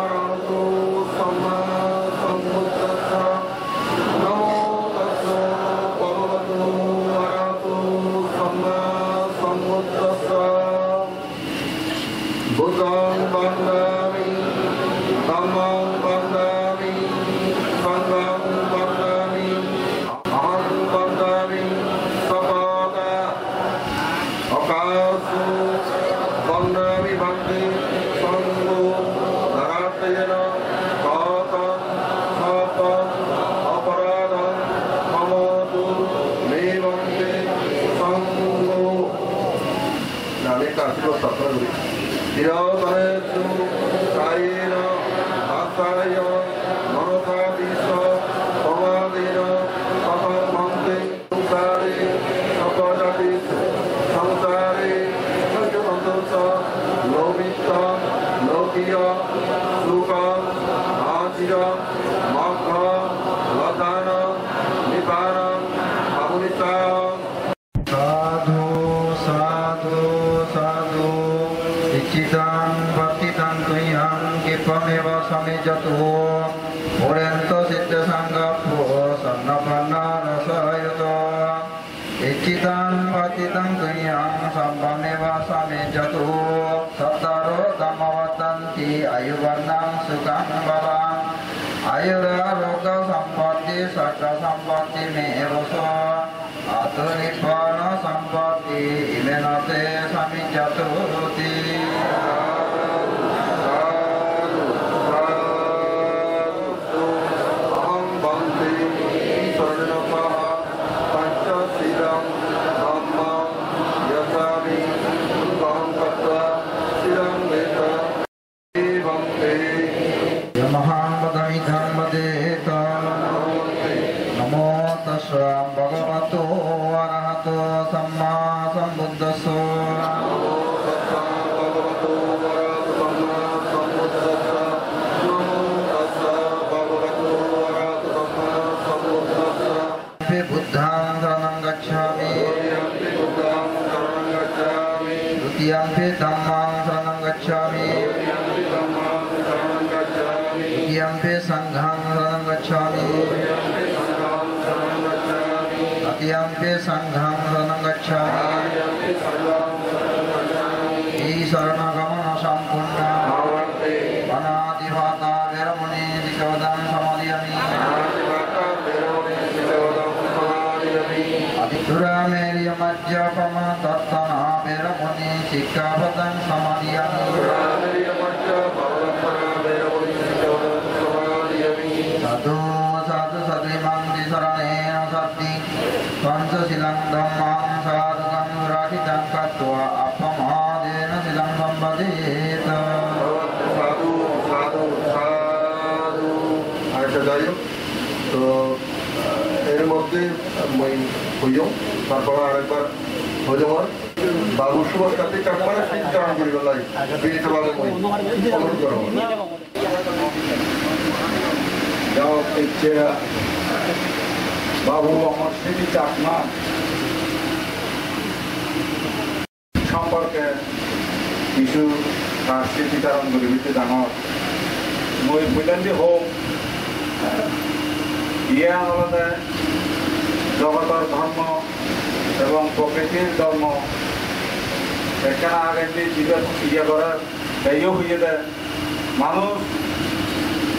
আরহতো সম্মা সম্বুদ্ধস্স নমো তস্সু ভগবতো আরহতো সম্মা সম্বুদ্ধস্স বুদ্ধং বন্দামি ধম্মং বন্দামি সংঘং বন্দামি অহং বন্দামি সপদা অকাশু বন্দামি ভক্তি সঙ্গ ধরাতেন কতং সপং অপরাধং মমতু মেবন্তে সঙ্গ নামে কাশিব সত্র করি চিরতরেষু কায়েন আত্মায় মনসাদিশ সমাধেন অপরমন্তে সংসারে অপজাতি সংসারে সন্তোষ লোভিত লোকীয় সুখ আচির মগ্ন লতান নিপান অমৃতা সাধু সাধু সাধু ইচ্ছিতাং ভক্তিতাং তুইহাং কৃপমেব সমিজতো পুরেন্ত সিদ্ধ সংঘপো সন্নপন্ন রসয়ুত ইচ্ছিতাং ভক্তিতাং তুইহাং সম্ভমেব সমিজতো সত্তরো ধম্মবদন্তি আয়ুবর্ণং সুখং বলাং আয়ুরারোগ্য সম্পত্তি সর্গ সম্পত্তি মেবস আতুর্নির্ভর সম্পত্তি ইমেনতে সমিজতোতি नमो तस्स भगवतो अरहतो सम्मा सम्बुद्धस्स बुद्धं शरणं गच्छामि द्वितीयं धम्मं शरणं गच्छामि तृतीयं संघं शरणं गच्छामि तृतीयं संघं शरणं गच्छामि ई शरणगमन सम्पूर्ण अनादिभाता वीरमणि শিক্ষাপদং সমাদিয়ামি আদিপুরামেরিয়মজ্জপমা তত্তনা বেরমণি শিক্ষাপদং সমাদিয়ামি সাধু সাধু সদিমাং বিশরণেন সদ্দি পঞ্চশীলং ধম্মাং সাধুকং সুরাখিতং কত্বা আপমাদেন শিলং সম্পদেত। সাধু সাধু সাধু। আচ্ছা যাই হোক, তো এর মধ্যে হইও তারপর আরেকবার হইলেও বাবু সুভাষ কার্তিক কাকমানে চারণ করি বেলায় বিনীতভাবে অনুরোধ করো। বাবু আমার স্মৃতি চাকমা সম্পর্কে কিছু তার স্মৃতিচারণ করি বিতে ডাঙর মই বুঝলেন যে হোক ইয়ে আনন্দে জগতের ধর্ম এবং প্রকৃতির ধর্ম এখানে আগে জীবের ইয়ে করে ব্যয় হয়ে দেয়। মানুষ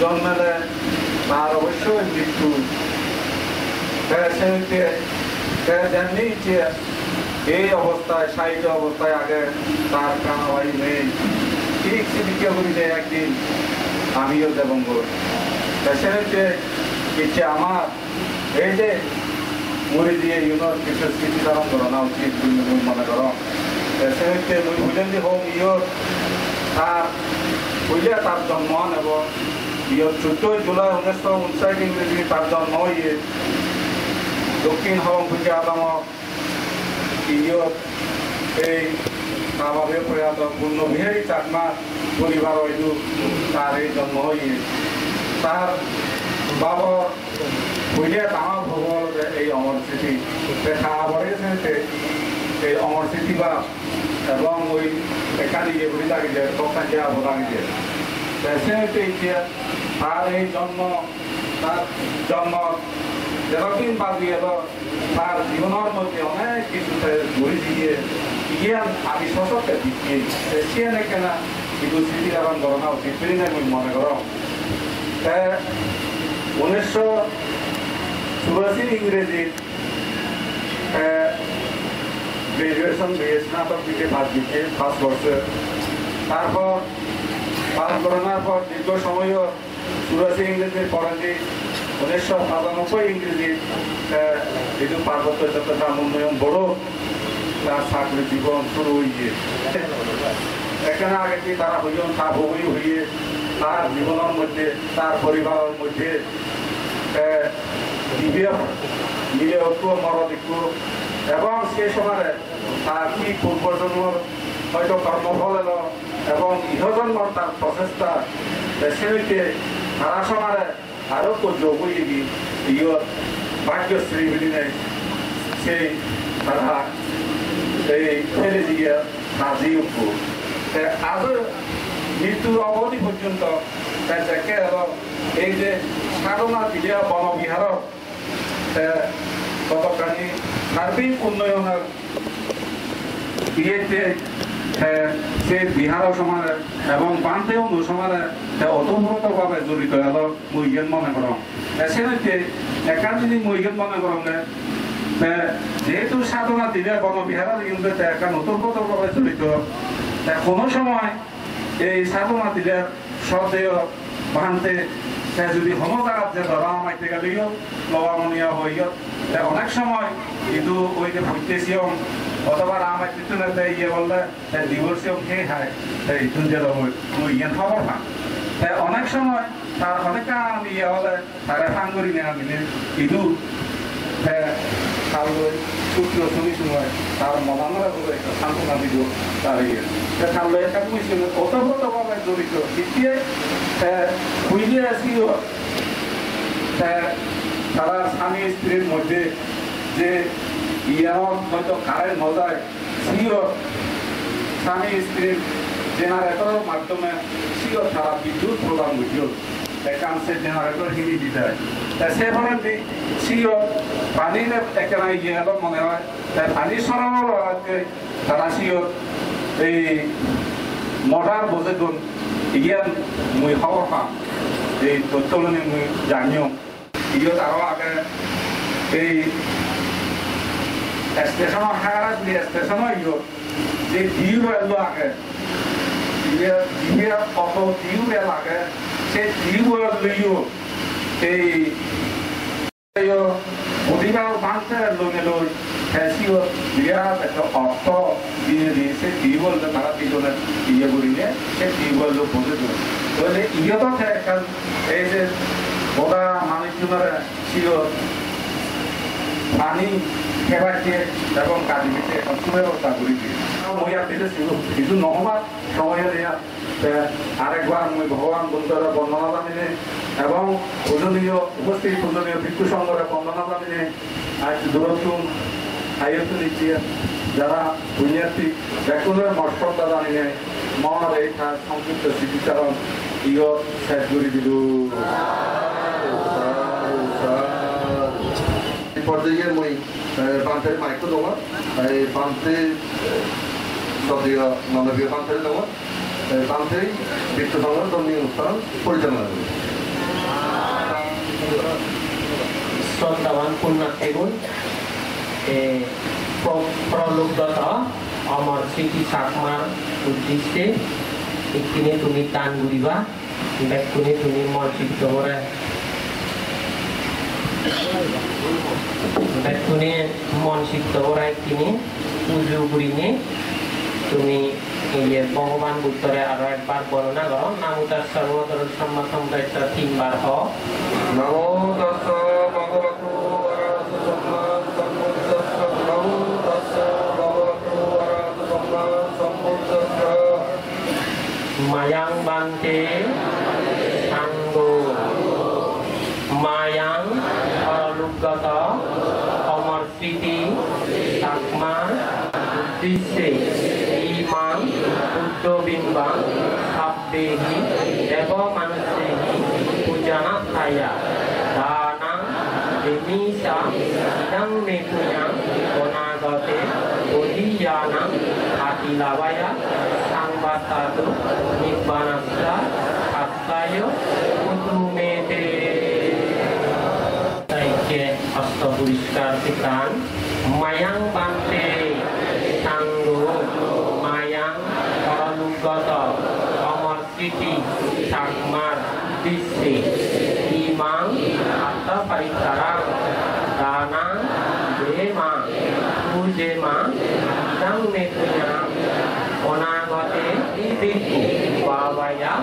জন্মেলে তার অবশ্যই মৃত্যু যেমনি এই অবস্থায় সাহিত্য অবস্থায় আগে তার কানাবাই নেই ঠিক সেদিকে বলিতে একদিন আমিও দেবঙ্গ সেদিকে ইচ্ছে আমার এই যে মুড়ি দিয়ে ইউনোর কিছু স্মৃতিচারণ করানো উচিত মনে করো সেদিকে মুই বুঝলেন যে হোক ইয়োর তার বুঝলে তার জন্ম নেব ইয়োর 14 জুলাই 1959 ইংরেজি তার জন্ম ইয়ে দক্ষিণ হং থেকে আদাম ইয়োর এই স্বাভাবিক প্রয়াত পূর্ণবিহারী চাকমা পরিবার হইল তার এই জন্ম ইয়ে তার বাবা বুঝলে আমার ভগবান এই অমর স্মৃতি দেখা পড়েছে এই অমর স্মৃতি বা এবং ওই এখানে ইয়ে ঘুরি লাগে যে তখন যে আবো লাগে যে তার এই জন্ম তার জন্ম যতদিন বাদ গেল তার জীবনের মধ্যে অনেক কিছু ঘুরি দিয়ে ইয়ে আমি সশক্ত দিচ্ছি সে নাকি না কিন্তু স্মৃতিচারণ করানো উচিত আমি মনে করো 1984 ইংরেজি গ্রাজুয়েশন স্নাতক দিকে পাস দিচ্ছে ফার্স্ট বর্ষে তারপর পাস করানোর পর দীর্ঘ সময়ও 84 ইংরেজির পড়াচ্ছি 1995 ইংরেজি যেহেতু পার্বত্য চট্টগ্রাম উন্নয়ন বড় তার চাকরি জীবন শুরু হয়ে এখানে আগে কি তারা হইন তা ভূমি হইয়ে তার জীবনের মধ্যে তার পরিবারের মধ্যে মিলে ঐক্য মরদিক্য এবং সেই সময় তার কি পূর্বজন্মর হয়তো কর্মফল এলো এবং ইহজন্মর তার প্রচেষ্টা সেদিকে তারা সময় আরো তো যোগ ইয়ত ভাগ্যশ্রী মিলিনে সেই তারা এই ফেলে দিয়ে নাজি উঠবো আজও মৃত্যুর অবধি পর্যন্ত দেখে এলো এই যে সাধনা দিলে বনবিহার কতখানি সার্বিক উন্নয়নের ইয়েতে সে বিহার সমাজে এবং বান্ধে অনুসমাজে অতপ্রতভাবে জড়িত এলো মহিগেন মনে করো সেদিকে একা যদি মহিগেন মনে করো যেহেতু সাধনা দিলে বনবিহার কিন্তু একা নতুনভাবে জড়িত কোনো সময় এই সাধনা দিলে সদেয় বান্ধে যদি সমজাগাত যে ধরা মাইতে গেলেও লবামনীয় হইল অনেক সময় কিন্তু ওই যে ভৈতেছিয়ম অথবা আমার কিছু না ইয়ে বললে ডিভোর্সিয়ম খেয়ে খায় ইতুন যে ইয়ে খবর পান অনেক সময় তার অনেক কাম ইয়ে হলে তারা ফান করি নেওয়া মিলে কিন্তু সূত্র শুনি সময় তার মনানরা বলে একটা সান্ত্বনা দিব তার ইয়ে তাহলে একটা বুঝছিল ওতপ্রোতভাবে জড়িত দ্বিতীয় বুঝলে আসিও তারা স্বামী স্ত্রীর মধ্যে যে ইয়ার হয়তো কারেন্ট নজায় সিও স্বামী স্ত্রীর জেনারেটরের মাধ্যমে সিও তারা বিদ্যুৎ প্রদান বুঝল একাংশে জেনারেটর কিনে দিতে হয় সে ফলে সিও পানির একেবারে ইয়ে হলো মনে হয় পানি সরবরাহকে তারা সিও এই মোটর বোঝে গুণ ইয়ান মুই খবর পাম এই তথ্যগুলি আমি জানিও ইয়ে তারও আগে এই স্টেশনের হাগারা যে স্টেশনও ইয়ে যে ডিউ এলো আগে ডিউ কত ডিউ এল আগে সেই ডিউ লইও এই অধিকার বাঁধতে লোনে লই ফ্যাসিও বিরাট একটা অর্থ দিয়ে দিয়ে সে ডিউবল তারা পিছনে ইয়ে করিলে সে ডিউবল লোক বসে দিল তাহলে ইয়ে তো এখন এই যে ওরা মানুষজনের ছিল পানি খেবারকে এবং কাজে দিতে এখন সুব্যবস্থা করে দিয়ে মহিলা দিতে কিছু নহবার সময় দেয়া আরেকবার মই ভগবান বুদ্ধরা বর্ণনা জানিনে এবং পূজনীয় উপস্থিত পূজনীয় ভিক্ষু সংঘরে বর্ণনা জানিনে আজ দূরত্বম আয়ত্ত দিচ্ছি যারা পুণ্যার্থী ব্যাকুলের মর্ষকতা জানিনে মনের এই সংক্ষিপ্ত স্মৃতিচারণ ইয় শেষ করে দিল পর্যায়ে মই বান্তের মাইকো দङ বান্তে সদীয় মানবীয় বান্তের দङ বান্তে বিত্ত সংঘ ধর্মীয় অনুষ্ঠান পরিচালনা করে শ্রদ্ধাবান পুণ্যার্থীগণ প্রলুব্ধত আমার স্মৃতি চাকমার উদ্দেশ্যে একদিনে তুমি দান করিবা ব্যাকুনে তুমি মসজিদ করে ব্যাকুনে মন সিদ্ধ করায় কিনে পুজো করিনে তুমি এই ভগবান বুদ্ধরে আরো একবার বর্ণনা করো নামো তাস্য ভগবতঃ সম্মাসম্প্রাপ্ত তিনবার হ নামো তাস্য ভগবতঃ নামো তাস্য ভগবতঃ মায়াং বান্তে সাঙ্গো মায়াং পরলুগত অমর স্মৃতি চাকমার উদ্দেশ্যে ইমাং বুদ্ধবিম্বাং সাব্বেহি দেব মানুষেহি পূজনাথায়া দানাং দেমিষা ইদং মেকুয়াং অনাগতে অধিয়ানাং আতিলাবায়া সংবাতাতু নিব্বানাস্যা আস্তায় কুতুমেতে তাইকে হস্ত পরিষ্কার শিকান মায়াং বান্তে সাঙ্গো মায়াং পরলুগত অমর স্মৃতি চাকমার দৃশ্যে ইমাং আত্মপরিকারাং দানাং দেমা পূজেমা ইদং মেকুয়াং অনাগতে ভিক্ষু বাবায়া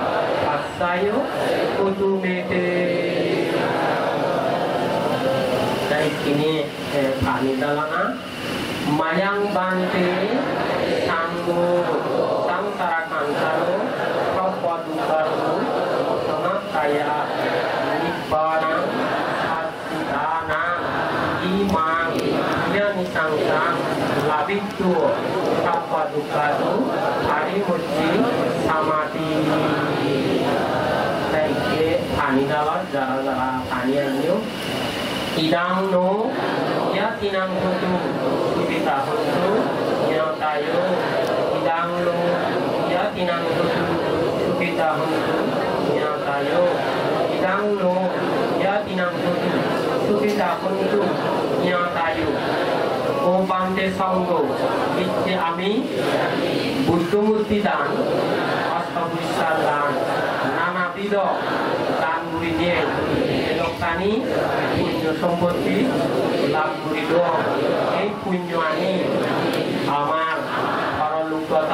আস্তায় কুতুমেতে তাই তিনি পানি দালানা মায়াং বান্তে সাঙ্গো সংসারা কান্তারো সপদুকারো সনাতায়া নিব্বানাং সাত্তিদানাং ইমাং জ্ঞানিসাংসাং লাভিত্তু সপদুকারো হারিমুচি সমাধি তাই পানি দালা যারা যারা পানি আনিও idang no ya tinang hutu subita hutu ya tayo idang no ya tinang hutu subita hutu ya tayo idang no ya tinang hutu subita hutu ya tayo o bande sanggo itte ami buddhamurti dan astabhisar dan nana bido dan muridnya lokani punya সম্পত্তি লাভ করিল এই পুণ্য আনি আমার পরলোকগত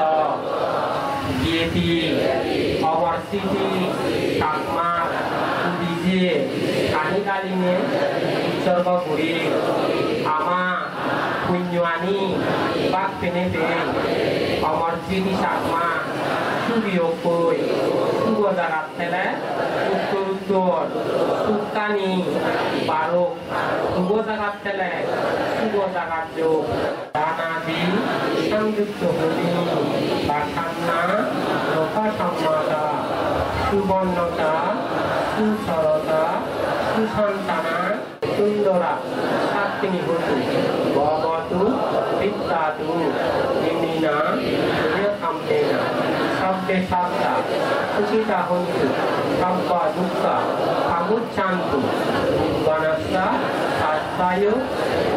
জ্ঞাতি অমর স্মৃতি চাকমার পুঁজিয়ে কাহিকালীনে উৎসর্গ করি আমার পুণ্য আনি বাক পেনেতে অমর স্মৃতি চাকমা সুবিয়োগ কই শুভ জাগাত ফেলে উত্তর উত্তর সুকানি বারো শুভ জাগাত ফেলে শুভ জাগাত যোগ দানাদি সংযুক্ত হলি বাখান্না লোকা সম্মাতা সুবর্ণতা সুসরতা সুসন্তানা সুন্দরা সাত্তিনী হতু ভবতু বিদ্যাতু নিমিনা কাম্পেনা শব্দ সর্বে সাত্তা সুখিতা হন্তু সব্বা দুঃখা সামুচ্ছান্তু নিব্বানাস্সা সাত্তায়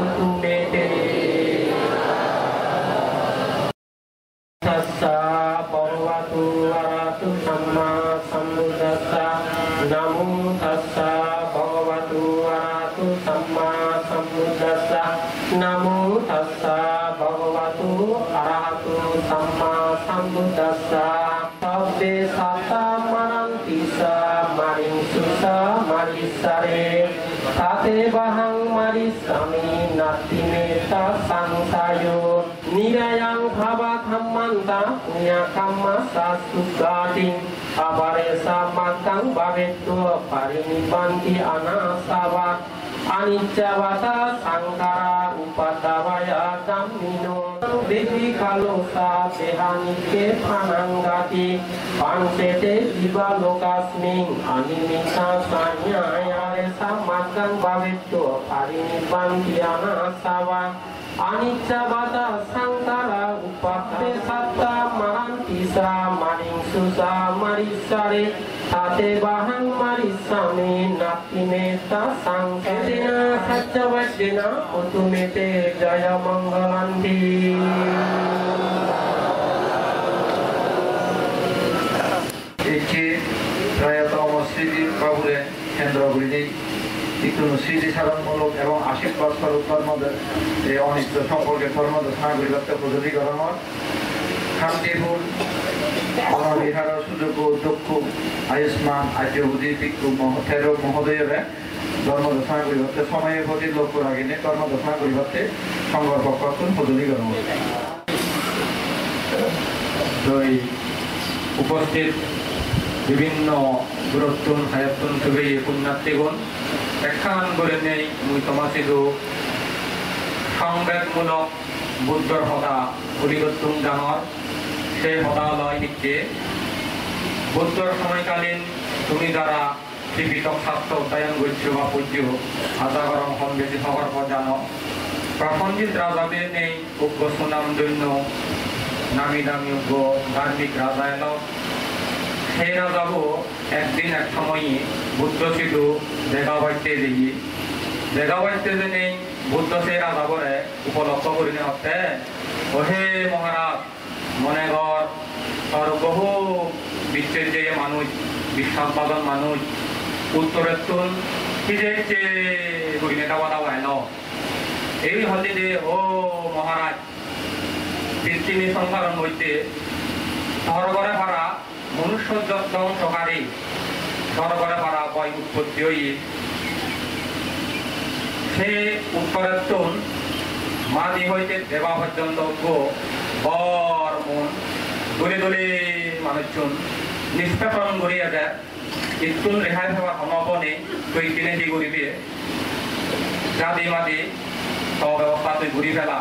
উতুমেতে তাস্সা ভগবতু আরহাতু সাম্মা সম্বুদ্ধাস্সা নামো তাস্সা ভগবতু আরহাতু সাম্মা সম্বুদ্ধাস্সা নামো তাস্সা ভগবতু আরহাতু সাম্মা সম্বুদ্ধাস্সা সব্বে সাত্তা মারান্তি সা মারিংসু সা মারিসারে তাতে বাহাং মারিসামি নাতি মেতা সংসায়ো নিরায়াং ভাবা ধাম্মান্তা নিয়াকাম্মা সাসুগাতি আবারে সামাকাং ভাবেত্ব পারিনিবান্তি আনাসাবা আনিচ্ছাবাতা সাংকারা উপাদাবায়া দাম্মিনো দেবী কালো সা দেহানিকে ফানাঙ্গাতি পাঞ্চেতে জীবা লোকাস্মিং আনিমিতা সান্যায়ারে সামাকাং ভাবেত্ব পারিনিবান্তি আনাসাবা আনিচ্ছাবাতা সাংকারা উপাদে সাত্তা মারান্তি সা মারিংসু সা মারিসারে তাতে বাহাং মারিসামে নাতি মেতা সাংকেতেনা সত্যবশ্যেনা উতুমেতে জয় মঙ্গলান্তি একে প্রায়তম স্মৃতি বাবুরে কেন্দ্র করে একটু স্মৃতি সাধনমূলক এবং আশীর্বাদ স্বরূপ ধর্মদের এই অনিত্য সম্পর্কে ধর্মদের সাংবিধাত্ম প্রযোজীকরণ শান্তিপুর অনবিহার সুযোগ দক্ষ আয়ুষ্মান আর্যবুদ্ধি পিকু থের মহোদয়রে ধর্মদর্শনা করিবাতে সময়ের প্রতি লক্ষ্য রাখিনে ধর্মদর্শনা করিবাতে সংঘর পক্ষতুন প্রযোজীকরণ উপস্থিত বিভিন্ন দূরত্বন হায়াতন থেকে পুণ্যার্থীগণ একখান করে নেই মুই তোমাসিদু সংবেদমূলক বুদ্ধর সদা পরিবর্তন জানর সেই সদালয় নিচ্ছে বুদ্ধর সময়কালীন তুমি যারা ত্রিপিটক শাস্ত্র অধ্যয়ন করছো বা পূজ্য হাজাগরম কম বেশি হওয়ার পর জানো প্রসঞ্জিত রাজাদের নেই উগ্র সুনাম জন্য নামি দামি উগ্র ধার্মিক রাজা এলো সেই রাজাবো একদিন এক সময়ই বুদ্ধ সিধু দেখা বাইতে দেখি দেখা বাইতে যে নেই বুদ্ধ সেই রাজাবরে উপলক্ষ করে হতে ওহে মহারাজ মনে ঘর তোর বহু বিশ্বের যে মানুষ বিশ্বাসবাদন মানুষ উত্তরের তুন কি যে নেতা বাধা এল এই হলে যে ও মহারাজ পৃথিবী সংসারের মধ্যে স্বর্গরে ভরা মনুষ্য ধ্বংসকারী স্বর্গরে ভরা বয় উৎপত্তি হয়ে সে উত্তরের তুন মাদি হইতে দেবা পর্যন্ত বর মন দলে দলে মানুষজন নিষ্কাশন করিয়া যায় ইতুন রেহাই হওয়ার সম্ভাবনে তুই কিনে কি করিবে জাদি মাদি সব ব্যবস্থা তুই ঘুরি ফেলা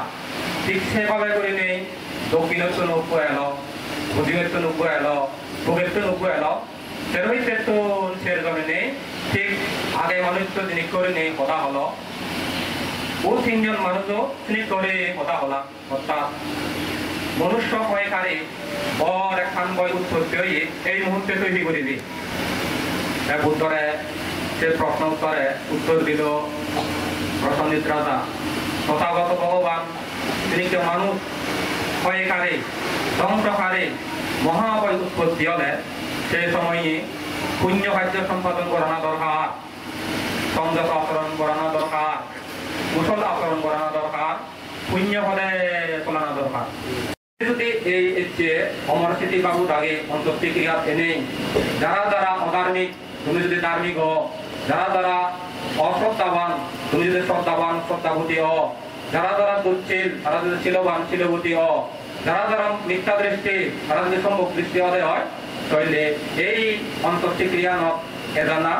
ঠিক সেভাবে করে নেই দক্ষিণের তো নৌকো এলো পশ্চিমের তো নৌকো এলো পূবের তো নৌকো এলো সেরহিতের তো সের জমে নেই ঠিক আগে মানুষ তো জিনিস করে নেই কথা হলো ও তিনজন মানুষও স্লিপ করে কথা হলা অর্থাৎ মনুষ্য হয়কারে বর একখান বয় উৎপত্তি হয়ে এই মুহূর্তে তৈরি করিবি বুদ্ধরে সে প্রশ্ন উত্তরে উত্তর দিল প্রসঞ্জিত রাজা তথাগত ভগবান তিনি কেউ মানুষ হয়কারে ধ্বংসকারে মহাবয় উৎপত্তি হলে সেই সময়ে পুণ্য কার্য সম্পাদন করানো দরকার সংযত আচরণ করানো দরকার কুশল আচরণ করানো দরকার পুণ্য ফলে চলানো দরকার যদি এই যে অমরস্মৃতি বাবু দাগে অন্তর্ক্রিয়া এনে যারা যারা অধার্মিক তুমি যদি ধার্মিক হো যারা যারা অশ্রদ্ধাবান তুমি যদি শ্রদ্ধাবান শ্রদ্ধাভূতি হো যারা যারা দুচ্ছিল তারা যদি শিলবান শিলভূতি হো যারা যারা মিথ্যা দৃষ্টি তারা যদি সম্ভব দৃষ্টি হতে হয় তাহলে এই অন্তর্ক্রিয়া এজানা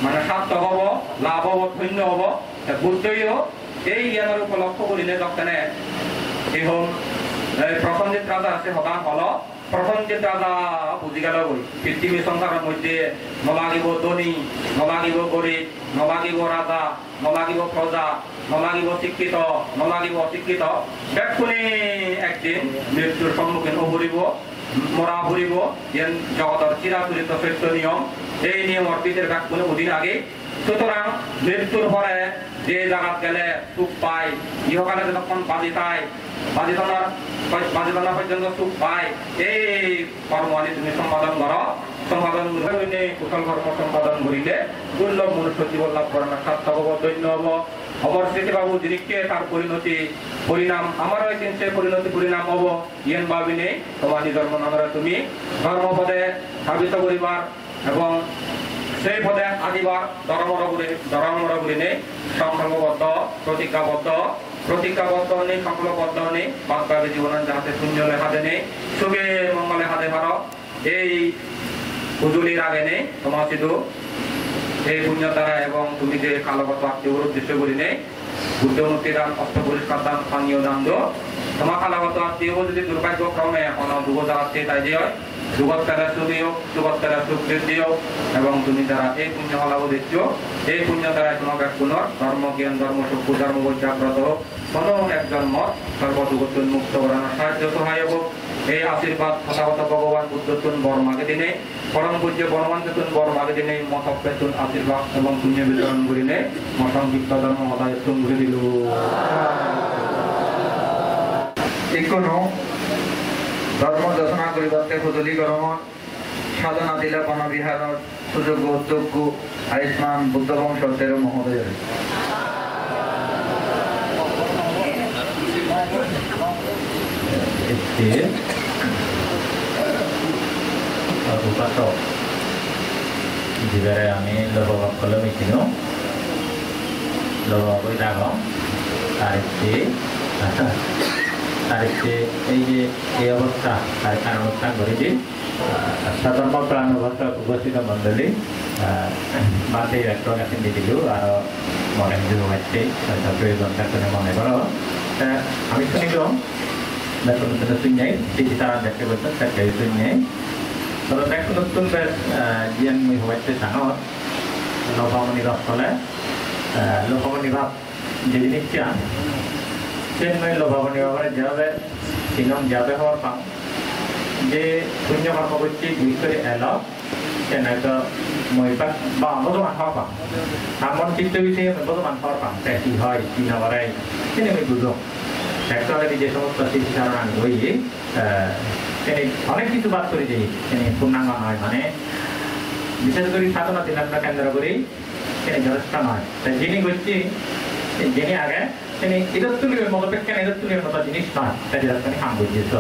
মানে সার্থক হব লাভ হব ধন্য হব বুদ্ধইও এই জ্ঞানের উপর লক্ষ্য করিলে দক্ষিণে এবং প্রসঞ্জিত রাজা আছে হতাশ হল প্রসঞ্জিত রাজা বুঝি গেল বই পৃথিবী সংসারের মধ্যে নলাগিব ধনী নলাগিব গরিব নলাগিব রাজা নলাগিব প্রজা নলাগিব শিক্ষিত নলাগিব অশিক্ষিত ব্যক্তি একদিন মৃত্যুর সম্মুখীন হরিব মরা ফুরিব যেন জগতর চিরাচরিত সত্য নিয়ম এই নিয়মর পিতের কোনো অধীন আগে সুতরাং মৃত্যুর পরে যে জায়গা গেলে সুখ পায় ইহকালে যতক্ষণ বাজিতনা পর্যন্ত সুখ পায় এই কর্ম আনি তুমি সম্পাদন করো সম্পাদন কুশল কর্ম সম্পাদন করিলে দুর্লভ মনুষ্য জীবন লাভ করে না সার্থক হব দৈন্য হব অমর স্মৃতিবাবু যিনিকে তার পরিণাম আমারও একদিন সে পরিণাম হব ইয়েন ভাবিনে তোমার নিজের মনে তুমি ধর্মপদে সাবিত করিবার এবং সেই পদে আদিবার দরমরগুলি নেই সংকল্পবদ্ধ প্রতিজ্ঞাবদ্ধ নেই সংকল্পবদ্ধ নেই বাস্তবে জীবনের যাহাতে শূন্য লেখা দেনে সুখে মঙ্গলে হাতে পারো এই উজুলির আগে নেই তোমার শুধু এই পুণ্য দ্বারা এবং তুমি যে কালগত আত্মীয় উদ্দেশ্য করি নেই বুদ্ধ মুক্তি দান অস্ত পরিষ্কার দান স্থানীয় দান দো তোমার কালগত আত্মীয় যদি দুর্ভাগ্যক্রমে কোনো দুঃখ জ্বালাচ্ছে তাই যে হয় যুগত্তারা সুখ বৃদ্ধি হোক এবং তুমি যারা এই পুণ্য লাভ দিচ্ছ এই পুণ্য দ্বারা তোমাকে পুনর ধর্ম জ্ঞান ধর্ম সুখ ধর্ম জাগ্রত হোক কোনো একজন মত সর্বদুঃখ মুক্ত করানোর সাহায্য সহায় হোক এই আশীর্বাদ তথাগত ভগবান বুদ্ধতুন বর্মাকে দিনে পরম পূজ্য বর্মান্তুন বর্মাকে দিনে মতপেতুন আশীর্বাদ এবং পুণ্য বিতরণ করিলে মসংযুক্ত ধর্ম হতায় ঘুরে দিল কোনো ধর্ম দর্শনা করিবাতে সদলী গরম সাধনা দিলা বনবিহার সুযোগ্য উদ্যোগ্য আয়ুষ্মান বুদ্ধ বংশ তেরো মহোদয় উপাসক যিবাৰে আমি লভসকলে মিছিনো লভকৈ ডাঙৰ তারিখে এই যে এই অবস্থা তার অনুষ্ঠান করেছি সাধারণ প্রাণ উপস্থিত মন্ডলী মাঠে একটা এখন দিয়েছিল আর মনে যুব হচ্ছে প্রয়োজন থাকতে মনে করো আমি শুনিলাম নতুন নতুন শুনযাই দিদি তারা দেখতে বলছেন তাকে শুনযাই তবে দেখুন নতুন বেশ জিয়ান মই হচ্ছে ডাঙর লোকমণি ভাব ফলে লোকমণি ভাব যে জিনিসটা চেন্নাই লোভাবনী ব্যাপারে যাবে সিনম যাবে হওয়ার পাম যে পুণ্য কর্ম করছি দুই করে এলো চেন্নাই তো মই বা বর্তমান হওয়ার পাম আমার চিত্ত বিষয়ে বর্তমান হওয়ার পাম কি হয় কি না বাড়াই তিনি আমি বুঝলাম একটু যে সমস্ত শিক্ষার আমি বই তিনি অনেক কিছু বাদ করে দিই তিনি পূর্ণাঙ্গ নয় মানে বিশেষ করে সাধনা দিনাত্মা কেন্দ্র করি তিনি যথেষ্ট নয় তাই যিনি করছি যিনি আগে তিনি ইদত্তুলীয় মতপেক্ষা ইদত্তুলীয় মতো জিনিস নয় তাই তিনি হাম বুঝিয়েছ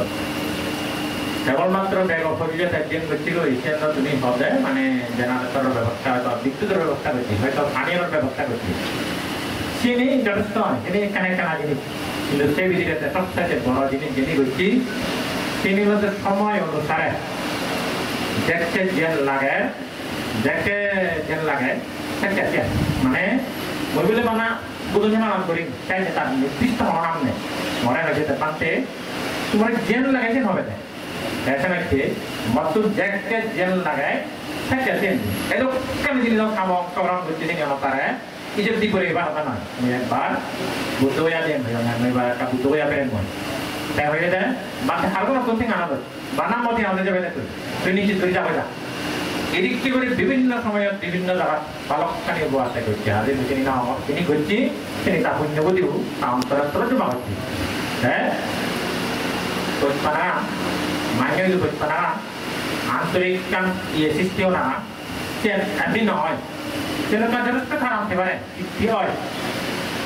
কেবলমাত্র ব্যাগ অপরিজত একজন করছিল ইসেন্দ্র তুমি হবে মানে জেনারেটরের ব্যবস্থা হয়তো বিদ্যুতের ব্যবস্থা করছি হয়তো পানীয়ের ব্যবস্থা করছি তিনি যথেষ্ট নয় তিনি এখানে কেনা জিনিস কিন্তু সেই বিধিটাতে সবচেয়ে বড় জিনিস যিনি করছি তিনি হচ্ছে সময় অনুসারে দেখতে যেন লাগে মানে বইগুলো মানা বুঝে নাম করি চাই তার নির্দিষ্ট নাম নেই মনে হয় যেতে পারতে তোমার জেল লাগাইছেন হবে না ऐसा नहीं मतलब जैक के जेल लगाए क्या कहते हैं ये लोग कम जिन काम प्रोग्राम करते हैं यहाँ पर है इसे भी पूरे बार बना एक बार बुद्धो या दें मैं बार का बुद्धो या बेरन मोन क्या हो जाता है बात हर कोई कुछ नहीं आना बस बना मोती आने जब है तो नीचे तो जा बजा এদিক থেকে বিভিন্ন সময়ত বিভিন্ন জায়গাত বালক খানি আছে করছে আজ তিনি নাম তিনি করছি তিনি তা পুণ্য বলিও অন্তরাত্মা জমা হচ্ছে হ্যাঁ পানা মাইনে পানা আন্তরিক ইয়ে সৃষ্টিও না সে এমনি নয় সেটা যথেষ্ট খারাপ হতে পারে কি হয়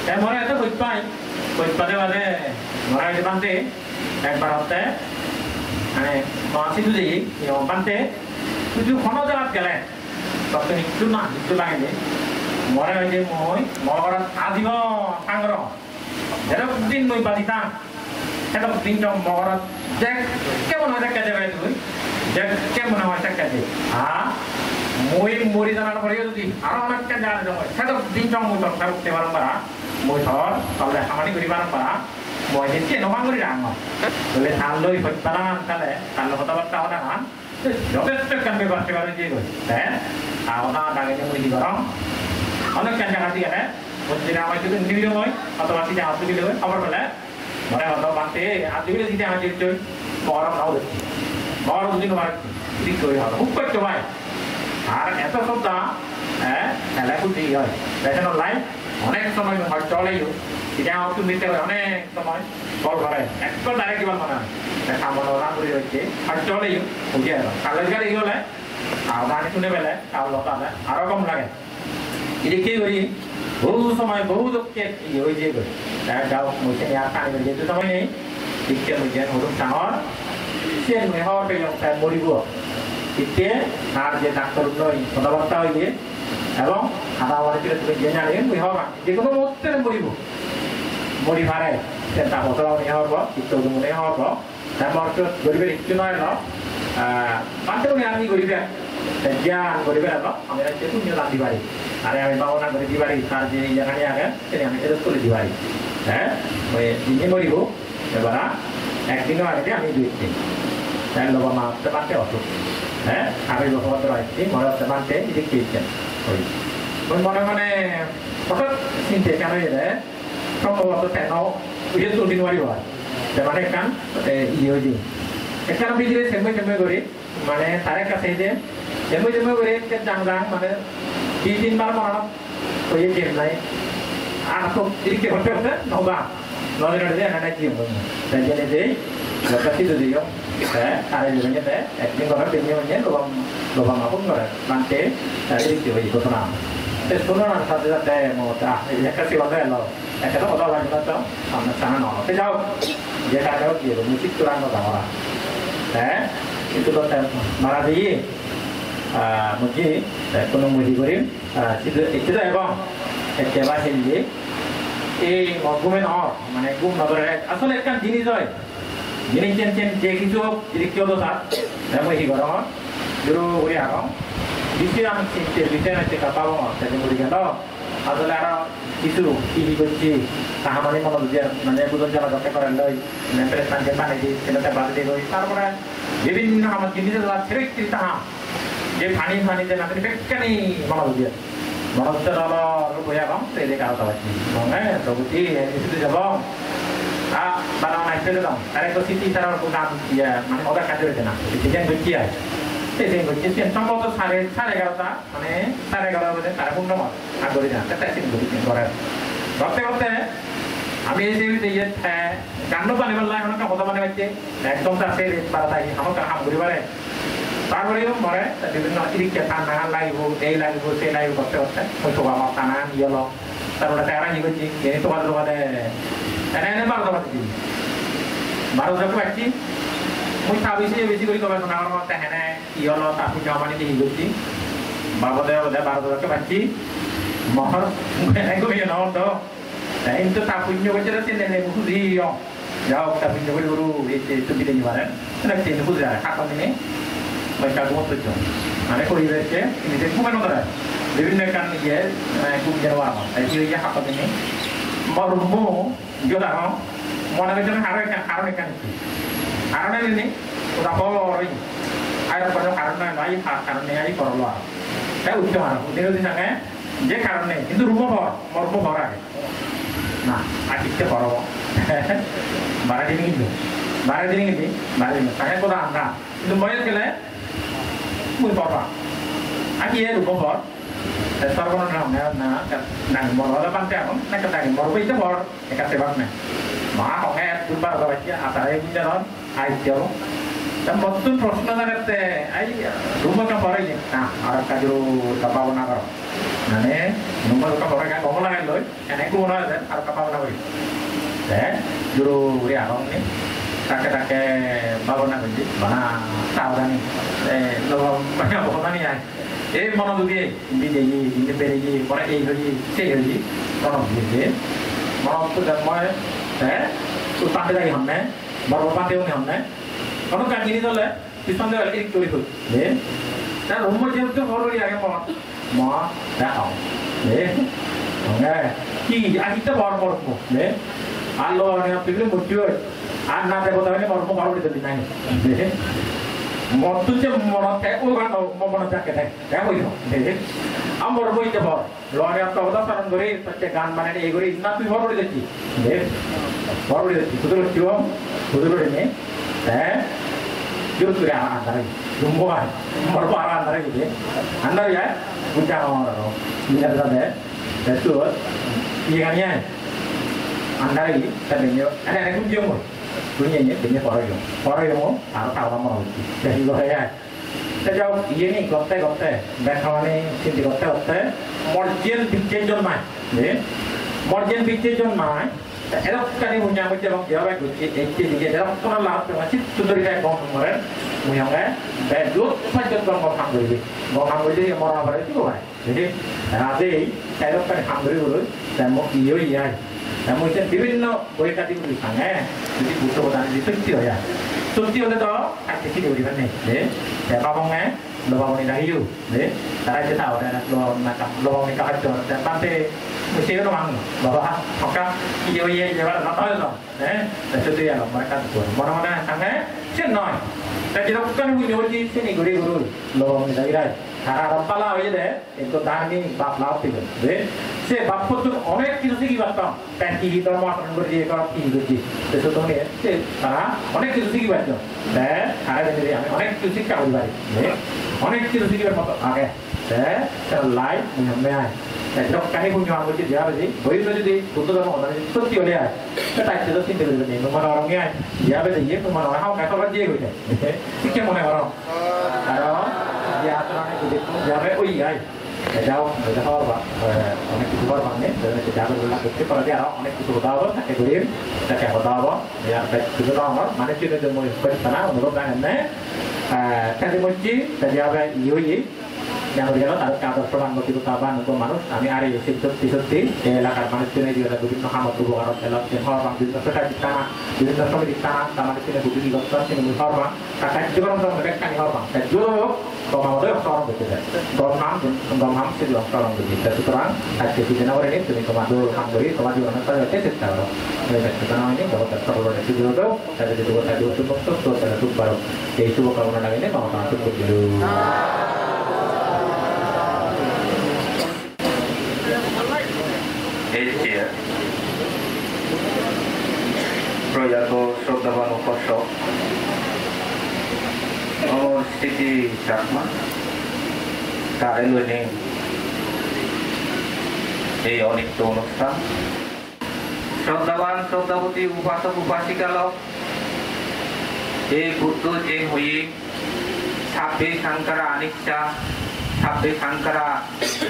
তাই মনে এত বৈপাদে বাদে মরা হইতে পানতে একবার হতে মানে মাসি যদি পানতে কিছু ক্ষণ জায়গা গেলে তখন একটু না একটু লাগে মরে হয়েছে মই মর আজীব সাংগ্রহ যেরকম দিন মই বাঁচিতাম সেরকম দিন মগরত দেখ কেমন হয় দেখা যাবে তুই দেখ কেমন হয় দেখা যাবে মই মরি জানার পরে যদি আরো অনেকটা জানা যাবে সেরকম দিন মই দরকার উঠতে পারম পারা মই ধর তাহলে হামানি করি পারম পারা মই নিশ্চয় নমান করি রাঙ বলে ধান লই হইতাম তাহলে তার কথাবার্তা হতা না যথেষ্ট কাম ব্যবহার করে দিয়ে গেছে হ্যাঁ আওনা দাগে যে মুই গরম অনেক কাজ জায়গা দিয়ে হ্যাঁ বলছি আমার যদি নিবিড় হয় অথবা সিধে হাতে দিলে হয় খবর পেলে মনে হতো বাঁধতে হাত দিলে সিধে হাত দিতে গরম নাও দেখছি বড় দিন আমার ঠিক করে হবে খুব করতে হয় আর এত শ্রদ্ধা এলাকুটি হয় দেখেন লাইফ অনেক সময় হয় চলেও এটা তুমি নিতে পারে অনেক সময় বল করে একবার ডাইরেক্ট কিবার মনে হয় সামনে রাঁধুরি হচ্ছে আর চলেও বুঝে কাগজ গাড়ি গেলে আর গান শুনে পেলে তাও লতালে আরো কম লাগে এটা কি করি বহু সময় বহু লোককে ওই যে যাও মুছে নিয়ে আসা আনি যেতে সময় নেই ঠিকছে মুছে নতুন ডাঙর সে হওয়ার পেয়ে মরিব ঠিকছে আর যে ডাক্তার নই কথাবার্তা হইয়ে এবং খাতা বাড়িতে তুমি যে জানি মুই হওয়া যে কোনো মুহূর্তে মরিব মরি ভাড়ে তা বতলাও নিয়ে হওয়ার পর চিত্ত মনে হওয়ার পর তারপর তো গরিবের একটু নয় না মাত্র আমি গরিবে জ্ঞান গরিবে আমি রাজ্যে পুণ্য দান দিবারি আরে আমি ভাবনা করে দিবারি তার যে জানি আগে সেটা আমি ফেরত করে দিবারি হ্যাঁ ওই দিনে মরিব এবার একদিনও আগে আমি 2 দিন তাই লোক মারতে পারতে অত হ্যাঁ আমি লোকমাত্র আসছি মরাতে পারতে এদিক পেয়েছেন ওই ওই মনে মনে হঠাৎ চিনতে কেন এলে সম্ভবত কেন ওই যে 2 দিন মারি হয় মানে কান ইয়ে হয়ে দিন এখানে বিজলি সেমে করে মানে তার কাছে যে সেমে করে জাং মানে 2-3 বার মারা ওই যে নাই আর তো দিকে হতে হতে নবা নজর দিয়ে না কি হবে তাই জেনে দেই যতটি তো দিও হ্যাঁ আর এই জন্য একদিন করে পেনিয়ে মানে লোবাম আপন করে মানতে এই যে ওই ঘটনা তে শোনো না সাথে সাথে মোটা একটা ছিল এলো একটা কথা লাগে না তো আমরা জানা না তে যাও যেটা যাও কি হবে মুচিত রান্না দাওয়া হ্যাঁ কিন্তু তো মারা দিয়ে মুজি কোনো মুজি করি itu এবং একেবারে হেলিয়ে এই মগুমেন মানে গুম নজরে আসলে একটা জিনিস হয় জিনিস চেন যে কিছু দিকে তো তার আমি কি করব জুরু ওই আগম দ্বিতীয় আমি চিন্তে বিতেন আছে কাপাবো তাকে মুড়ি গেল আসলে আর কিছু কি করছি তাহামানি মনে বুঝে মানে বুঝন যারা যত করেন লই নেপের সাথে পানি দিয়ে সেটা বাদ দিয়ে লই তারপরে বিভিন্ন আমার জিনিসের ছেড়ে তাহা যে পানি যে না বেকানি মনে বুঝে মনস্ত দল রূপয়া কম সেই কারণটা পাচ্ছি মানে প্রভৃতি এসে যাব বারো নাইতে দিলাম আর একটা সিটি তার নাম মানে ওদের কাছে রয়েছে না সেদিন বুঝছি আর সেদিন বুঝছি সম্ভবত 11:30 মানে 11:30 বাজে তারা পূর্ণ মত আর করে যান একটা সিন বুঝছি করার করতে করতে আমি এই যে ইয়ে কাণ্ড পানি বললাম এখন একটা কথা মানে হচ্ছে একদম তার সেই বারোটাই আমার কাম করি পারে তারপরেও মরে বিভিন্ন ইরিকে টানা লাগিব এই লাগিব সেই লাগিব করতে করতে ওই সব আমার টানা ইয়ে লো তারপরে তারা ই করছি এই তোমার দোকানে এনে 12টা বাজে 12টা পাচ্ছি মুই বেশি করে কবে শোনা আমার হ্যাঁ ইয়ে লো তারপর জমানি দিয়ে করছি 12টা পাচ্ছি মহর গিয়ে নন তো কিন্তু তা পুণ্য করছে চিনে বুঝি যাও তা পুণ্য করে গরু এই সুবিধা নিবারেন সেটা চিনে বুঝে টাকা দিনে mereka semua tujuh. Mana kau lihat je, ini dia bukan orang. বিভিন্ন kan dia gum jawa. Jadi dia apa ini? Barumu juga kan. Mana macam hari kan. Karena ini udah boleh. Air pada karena lagi karena lagi perlu. Saya udah mana? Dia di sana. Dia karena itu rumah baru. Nah, akhirnya baru. Baru ini. Saya kau dah itu banyak kali. Mui bawa. Anh ye được bor. Sau đó nó nặng bor là ban trẻ không? Nó cái bor bây giờ bor cái cái băng này. Mà họ nghe chúng ta rồi chứ à tại bây giờ nó ai chịu. Dan betul prosesnya nanti, rumah kan baru ini. Nah, orang kajiru kapal nagar. Nah ne, rumah kan baru kan ngomong lagi loh. Enak gua nol dan orang kapal nagar. Juru dia orang ini. Kakek bawa nagar jadi mana tahu kan ni. Lo banyak bawa ni ya. Mana tu dia, ini beri, orang ini beri, saya beri, orang beri. Mana tu dah mana? Tu pandai lagi hamne, baru pandai ni hamne. Kalau kan ini tu le, pisang dia lagi ikut ikut. Dan rumah jauh tu baru dia yang mau dah tahu. Ki, kita baru mau. Allah ni pilih muncul. Anak saya kata ni baru di sini ni. Mau tu je mau tak, orang mau mana tak kita. Dah boleh. Am baru itu baru. Luar yang tahu dah sekarang gori, macam gan mana ni gori, nak tu baru di sini. Baru di sini. Betul ni. jurus dari antara lumpuhan berparah antara gitu antara ya puncak orang biar saja betul ikannya antara ini tadinya ada kunjung punyanya punya orang yang harus tahu nama jadi lo ya sejauh ini kote berkawan sini kote margin picture mai margin picture mai eram kali punya macam jawab itu dia eram kena lah masih sudah dia kemarin punya kan bedut macam orang hamil yang orang apa itu kan jadi ada eram kan hamil dulu dan mau iyo iya dan mungkin বিভিন্ন বই কাটি বলি sange jadi butuh dan itu ya Suci oleh tu, tak kisi di mana ni? Saya babong lubang ni dah hiu, tak ada tahu dah lubang ni kacau dan pantai mesti orang bawa maka hiu jalan nak tahu tu, dan suci ya mereka tu. Mana sangat cenai. Dan jika bukan hiu ni sini guru lubang ni dah hiu. Harap pala aja deh, itu dani bab laut itu. Se bab pun tu orang kita segi batam, tanki kita makan berje kalau pergi. Sesuatu ni, se orang kita segi batam. Dan hari ini orang kita segi kau balik. Orang kita segi batam agak. Dan live mengambil. Dan jika kami punya orang berje dia berje, boleh tu jadi betul orang orang itu tiada dia. Tetapi kita sini berje ni, mana orangnya dia berje, mana orang hau kata berje gitu. Sikit mana orang. Kalau dia aturan itu jaga oi jauh apa অনেক কিছু বার মানে যাবে বলা করতে পারে আর অনেক কিছু কথা হবে তাকে গরিব তাকে কথা হবে ya কিছু আমার মানে চিন্তা যে মই করতে না অনুরোধ রাখেন না তাকে বলছি তাই যাবে ইয়ে yang berjalan ada kabar perang begitu kabar untuk manus kami hari sisi eलाकार manus ini juga begitu Muhammad tubuh Arab dalam orang di sekitar di tanah di tanah sama di sini begitu dokter sini orang kakak juga orang mereka ni orang dan juga kalau ada orang begitu domam sih orang begitu dan sekarang ada di sana orang ini sini komando Hungary komando orang saya tested tahu mereka sekarang ini kalau terlalu ada di dulu ada di dua tuh ada tuh baru itu kalau orang ini mau masuk dulu Asia proyek Sodawan Koso Siti Charma তার এনে এই অনিত্য অনুষ্ঠান শ্রদ্ধাবান শ্রদ্ধাবতী উপাসক উপাসিকালক এই বুদ্ধ যে হয়ে ছাব্বে সাংকারা অনিচ্ছা ছাব্বে সাংকারা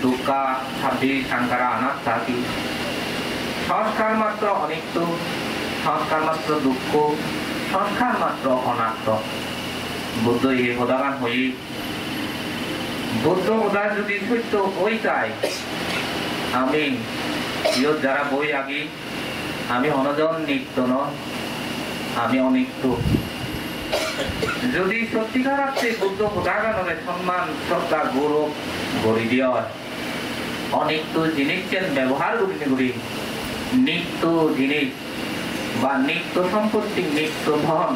দুঃখা ছাব্বে সাংকারা অনাত্মা কি সংস্কার মাত্র অনিত্য সংস্কার মাত্র দুঃখ সংস্কার মাত্র অনাত্ম বুদ্ধ এই হদাগান হয়ে বুদ্ধ উদার যদি সত্য ওই তাই আমি ইয়ত যারা বই আগি আমি অনজন নিত্য নয় আমি অনিত্য যদি সত্যিকার আছে বুদ্ধ উদাগানের সম্মান শ্রদ্ধা গৌরব গড়ি দিয় অনিত্য জিনিসের ব্যবহার করি নিত্য জিনিস বা নিত্য সম্পত্তি নিত্য ধন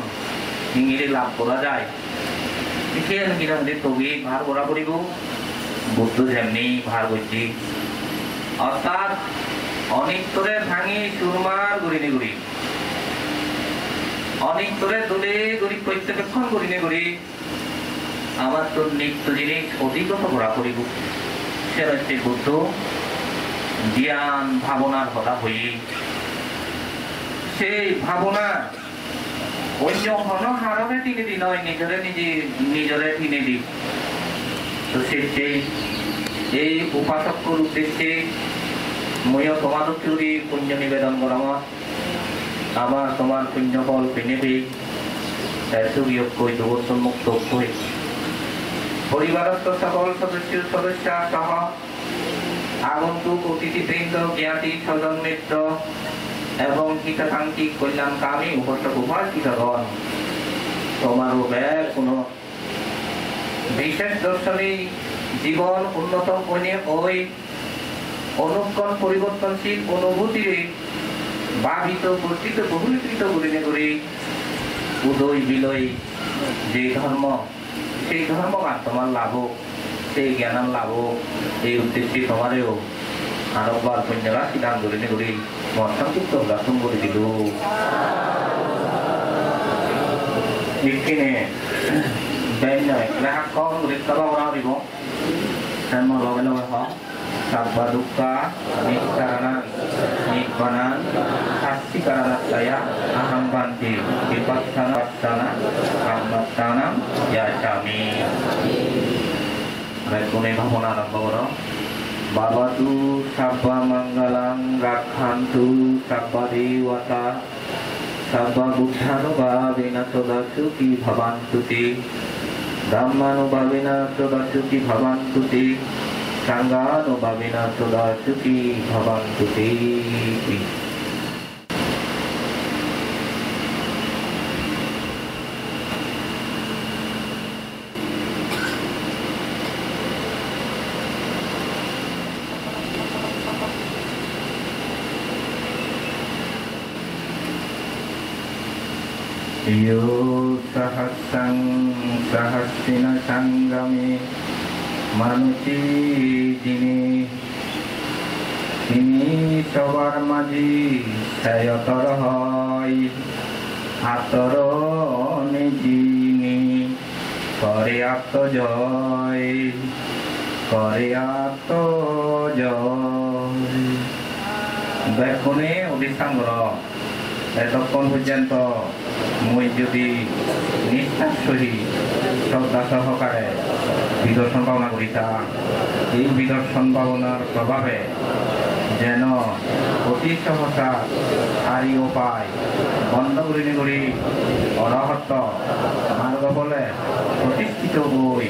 ইংরেজি লাভ করা যায় Ikan kita nanti togi bahar bora-bori bu, butuh jamni bahar boji. Otak, onik tore bhangi surmar guri. Onik tore dule guri koite bekhon guri. Amar to nitto jinis odhikoto bora-bori bu. Seratte butuh জ্ঞান ভাবনার কথা হই সেই ভাবনা অন্য কোনো হারবে তিনি দি নয় নিজরে তিনি দি তো সেই এই উপাসকর উদ্দেশ্যে ময়ও তোমাদের চুরি পুণ্য নিবেদন করাম আমার তোমার পুণ্য ফল পেনেবি বিয়োগ কই দুবছর মুক্ত হই পরিবারস্থ সকল সদস্য সহ আগন্তুক অতিথিবৃন্দ জ্ঞাতি স্বজন মিত্র এবং হিতাকাঙ্ক্ষী কল্যাণকামী উপস্থিত উপাসিতগণ তোমারও ব্যয় কোনো বিশেষ দর্শনী জীবন উন্নত করে ওই অনুক্ষণ পরিবর্তনশীল অনুভূতির ভাবিত বর্তিত বহুলীকৃত করে উদয় বিলয় যে ধর্ম সেই ধর্মগান তোমার লাভ সেই জ্ঞান লাভ এই উদ্দেশ্যে তোমারও আরোবার পুণ্যরা সিদ্ধান করে সংক্ষিপ্ত ব্যাখ্যান করে দিল Ikine benyo leha kong rikaba orang ribo dan mau lawan ho sabba dukkha nikbanan asti karana saya aham banti vipassana kammattanam yachami rekune bhavana arambha Babatu sabba mangalam rakhantu sabba dewata sabba buddhanubhavena sodasuki bhavantu te Dhammanubhavena sodasuki bhavantu te Sanghanubhavena sodasuki bhavantu te Yo sahasang sahasina sanggami manuci dini ini sabar maji saya terhoi atoro nijini koriato joy bekune udisanggoro এতক্ষণ পর্যন্ত মই যদি নিষ্ঠার সহিত শ্রদ্ধা সহকারে বিদর্শন ভাবনা করিতাম এই বিদর্শন ভাবনার প্রভাবে যেন অতি সহসা হারি উপায় বন্ধ করিনি করি অরহত মার্গ বলে প্রতিষ্ঠিত হই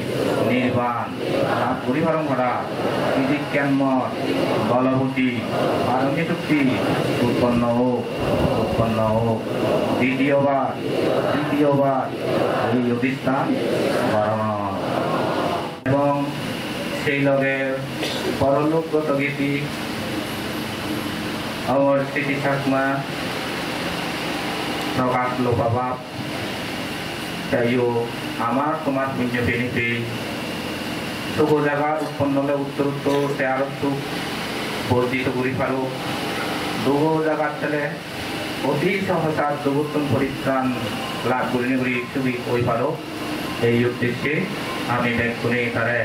নির্বাণ লাভ পরিবারণ করা বিধিজ্ঞানমত বলবতী পারমী শক্তি উৎপন্ন হোক দ্বিতীয়বার এই অধিষ্ঠান বাড়ানো এবং সেই লগে পরলোকগত গীতি আমার স্মৃতি ঠাকুমা প্রকাশ লোপাভাব তাইও আমার তোমার পুণ্য বেনিতে শুভ জায়গা উৎপন্ন হলে উত্তরোত্তর আরো সুখ বর্ধিত করি পারো দুঃখ জায়গার ছেলে অতি সহসা দুর্বর্তন পরিত্রাণ লাভ করি ছবি ওই পারো এই উদ্দেশ্যে আমি ব্যাংকুনে তারে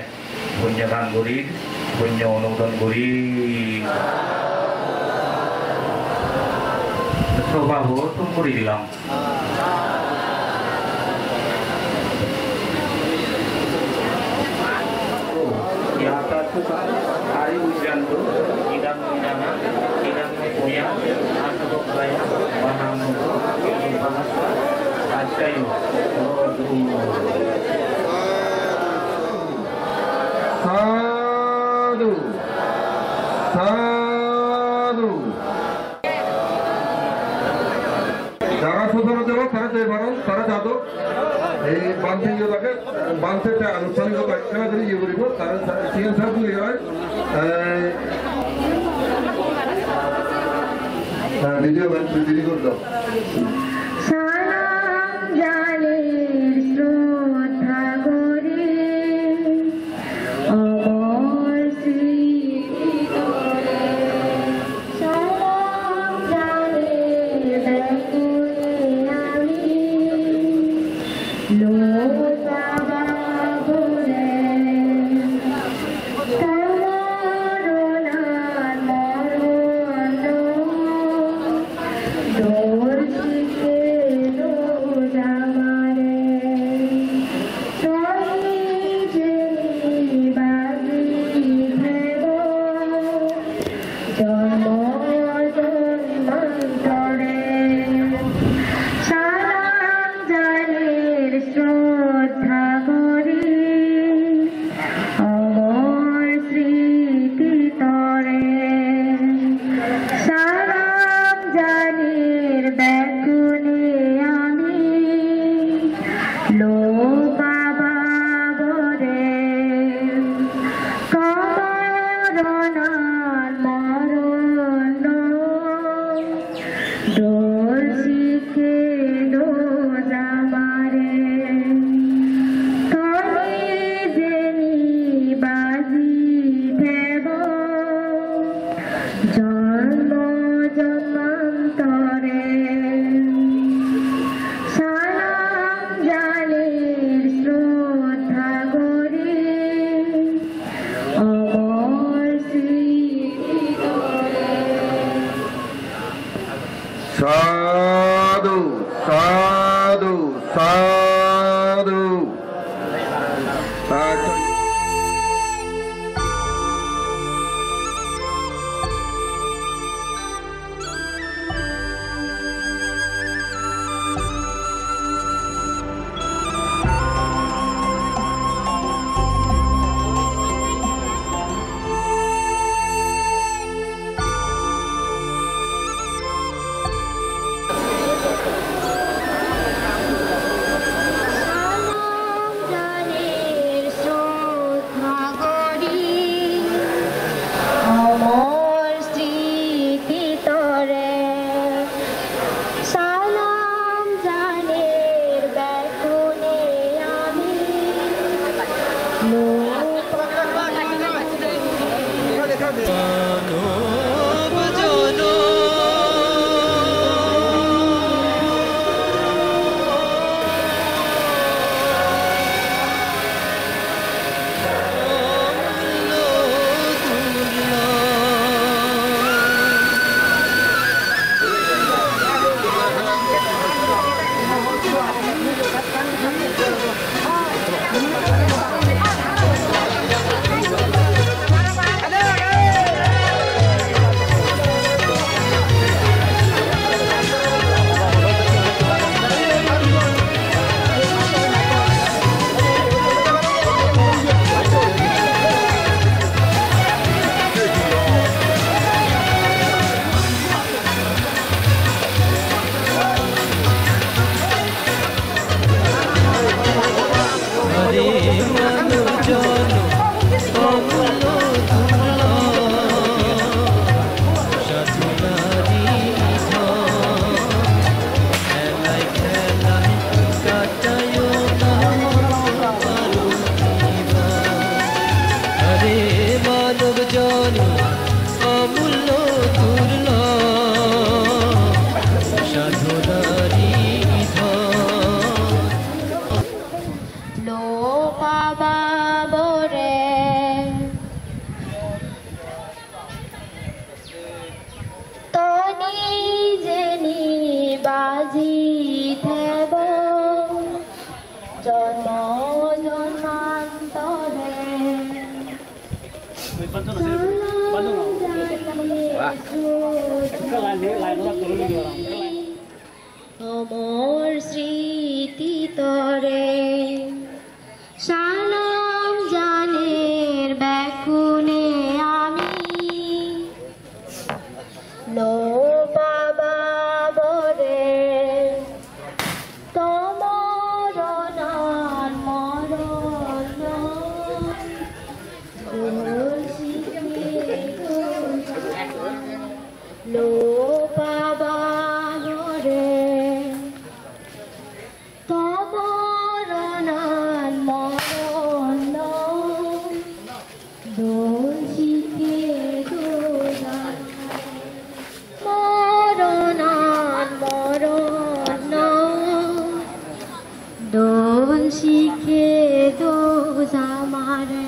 পুণ্যদান করি পুণ্য অনুমোদন করি স্বভাব তুমি করে দিলাম hari hujan tu tidak menyangat tidak punya atau kaya bahan panas ajaib sadu যারা সুন্দর দেব তারা যে পারো তারা যাদব এই বান্ধবীয়তাকে বান্ধবটা আনুষ্ঠানিকতা এখানে যদি ইয়ে করিব তারা সিএম সাহেব ইয়ে হয় ভিডিও দিদি করল Salam সাধু সাধু সাধু। অমর স্মৃতি তরে সালাম জানের ব্যাকুনে আমি লো বাবা বরে তোমার নাম মরণ লো বাবা বরে তোমার নাম মরণ দোষীকে দোষা মরণ মরণ দোষীকে দোষা মারে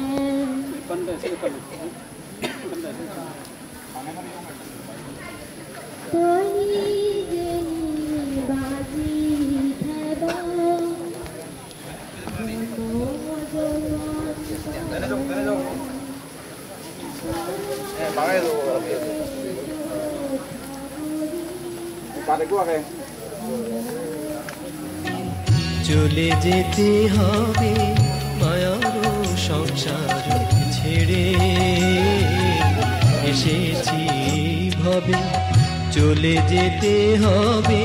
চলে যেতে হবে মায়ারও সংসার ছেড়ে এসেছি ভবে চলে যেতে হবে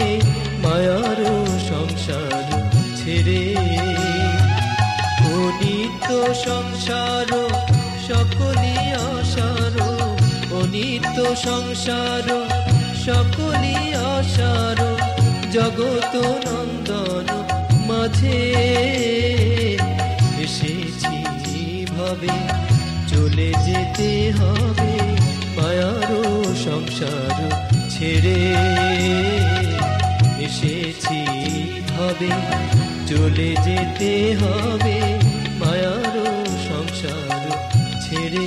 মায়ারও সংসার ছেড়ে অনিত্য সংসার সকলি আশার অনিত্য সংসার সকলি আশার জগত নন্দন মাঝে এসেছি ভাবে চলে যেতে হবে মায়ারও সংসার ছেড়ে এসেছি ভাবে চলে যেতে হবে মায়ারও সংসার ছেড়ে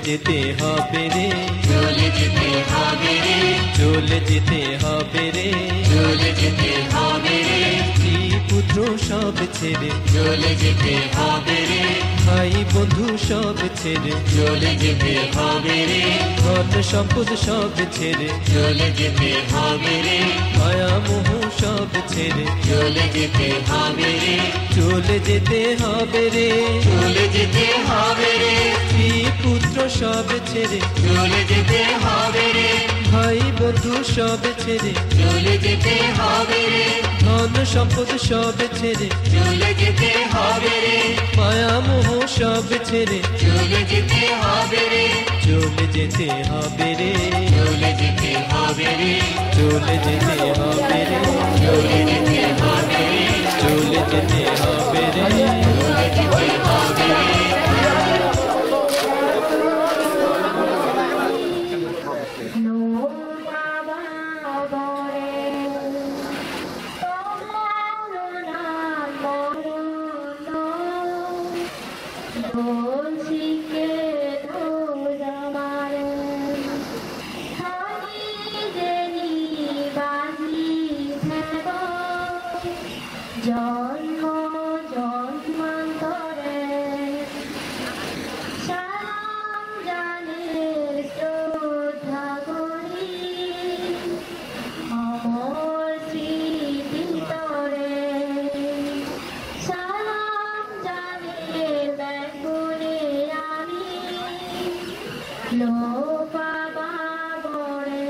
যেতে হবে রে, চলে যেতে হবে রে, চলে যেতে হবে রে, চলে যেতে হবে রে, স্ত্রী পুত্র সব ছেড়ে চলে যেতে হবে রে, ভাই বন্ধু সব ছেড়ে চলে যেতে হবে রে, ধন সম্পদ সব ছেড়ে চলে যেতে হবে রে, মায়া মোহ সব ছেড়ে চলে যেতে হবে রে, চলে যেতে হবে রে, চলে যেতে হবে রে, স্ত্রী পুত্র সব ছেড়ে চলে যেতে হবে রে, ভাই বন্ধু সব ছেড়ে চলে যেতে হবে রে, ধন সম্পদ সব ছেড়ে চলে যেতে হবে রে, মায়া মোহ সব ছেড়ে চলে যেতে হবে রে, চলে যেতে হবে রে, চলে যেতে হবে রে, চলে যেতে হবে রে, চলে যেতে হবে রে, চলে যেতে হবে রে, চলে যেতে হবে রে। জন্ম জন্মান্তরে সালাম জানের শ্রদ্ধা করি, অমর স্মৃতিতরে সালাম জানের ব্যাকুলে আমি লোপাবা বরে।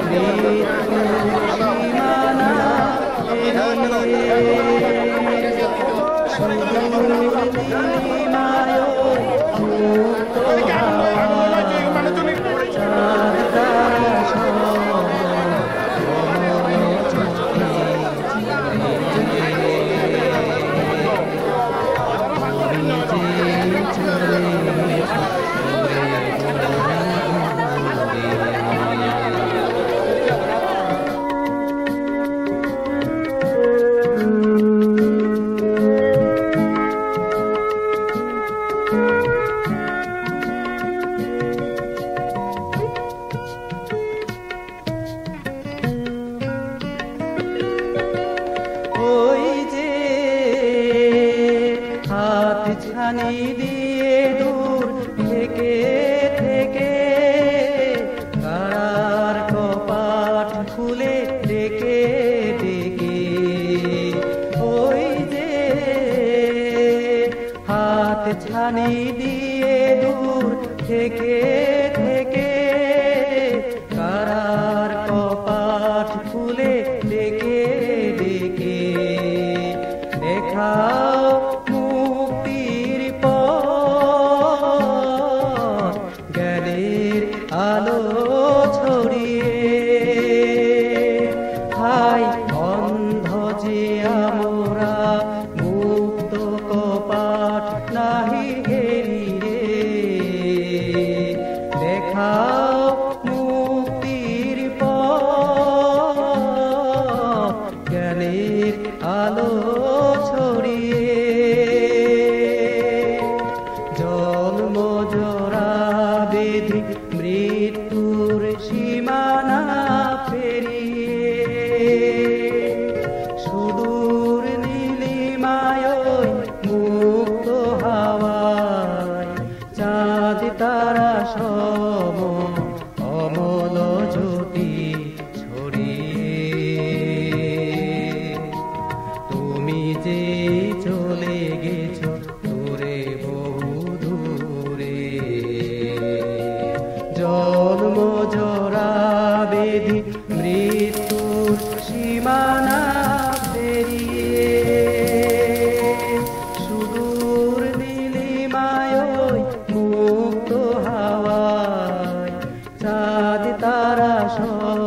Thank you. ছানি দিয়ে দূর থেকে থেকে কারার কপাট খুলে ডেকে ডেকে ওই যে হাত ছানি দিয়ে দূর থেকে থেকে কারার কপাট খুলে ডেকে ডেকে দেখাও মুক্তির পথ জ্ঞানের আলো ছড়িয়ে হাই অন্ধ যে আমরা মুক্ত কপাট নাহি গেলি রে দেখাও মুক্তির পথ জ্ঞানের আলো ছড়িয়ে জন্ম জরা বেধি মৃত্যুর সীমানা পেরিয়ে সুদূর নীলিমায় মুক্ত হাওয়ায় চাঁদ তারা সম অমল জ্যোতি ছড়িয়ে তুমি যে চলে গেছো দূরে বহু দূরে জন্ম জরা বেধি মৃত্যুর সীমানা পেরিয়ে সুদূর নীলিমায় মুক্ত হাওয়ায় চাঁদ তারা সব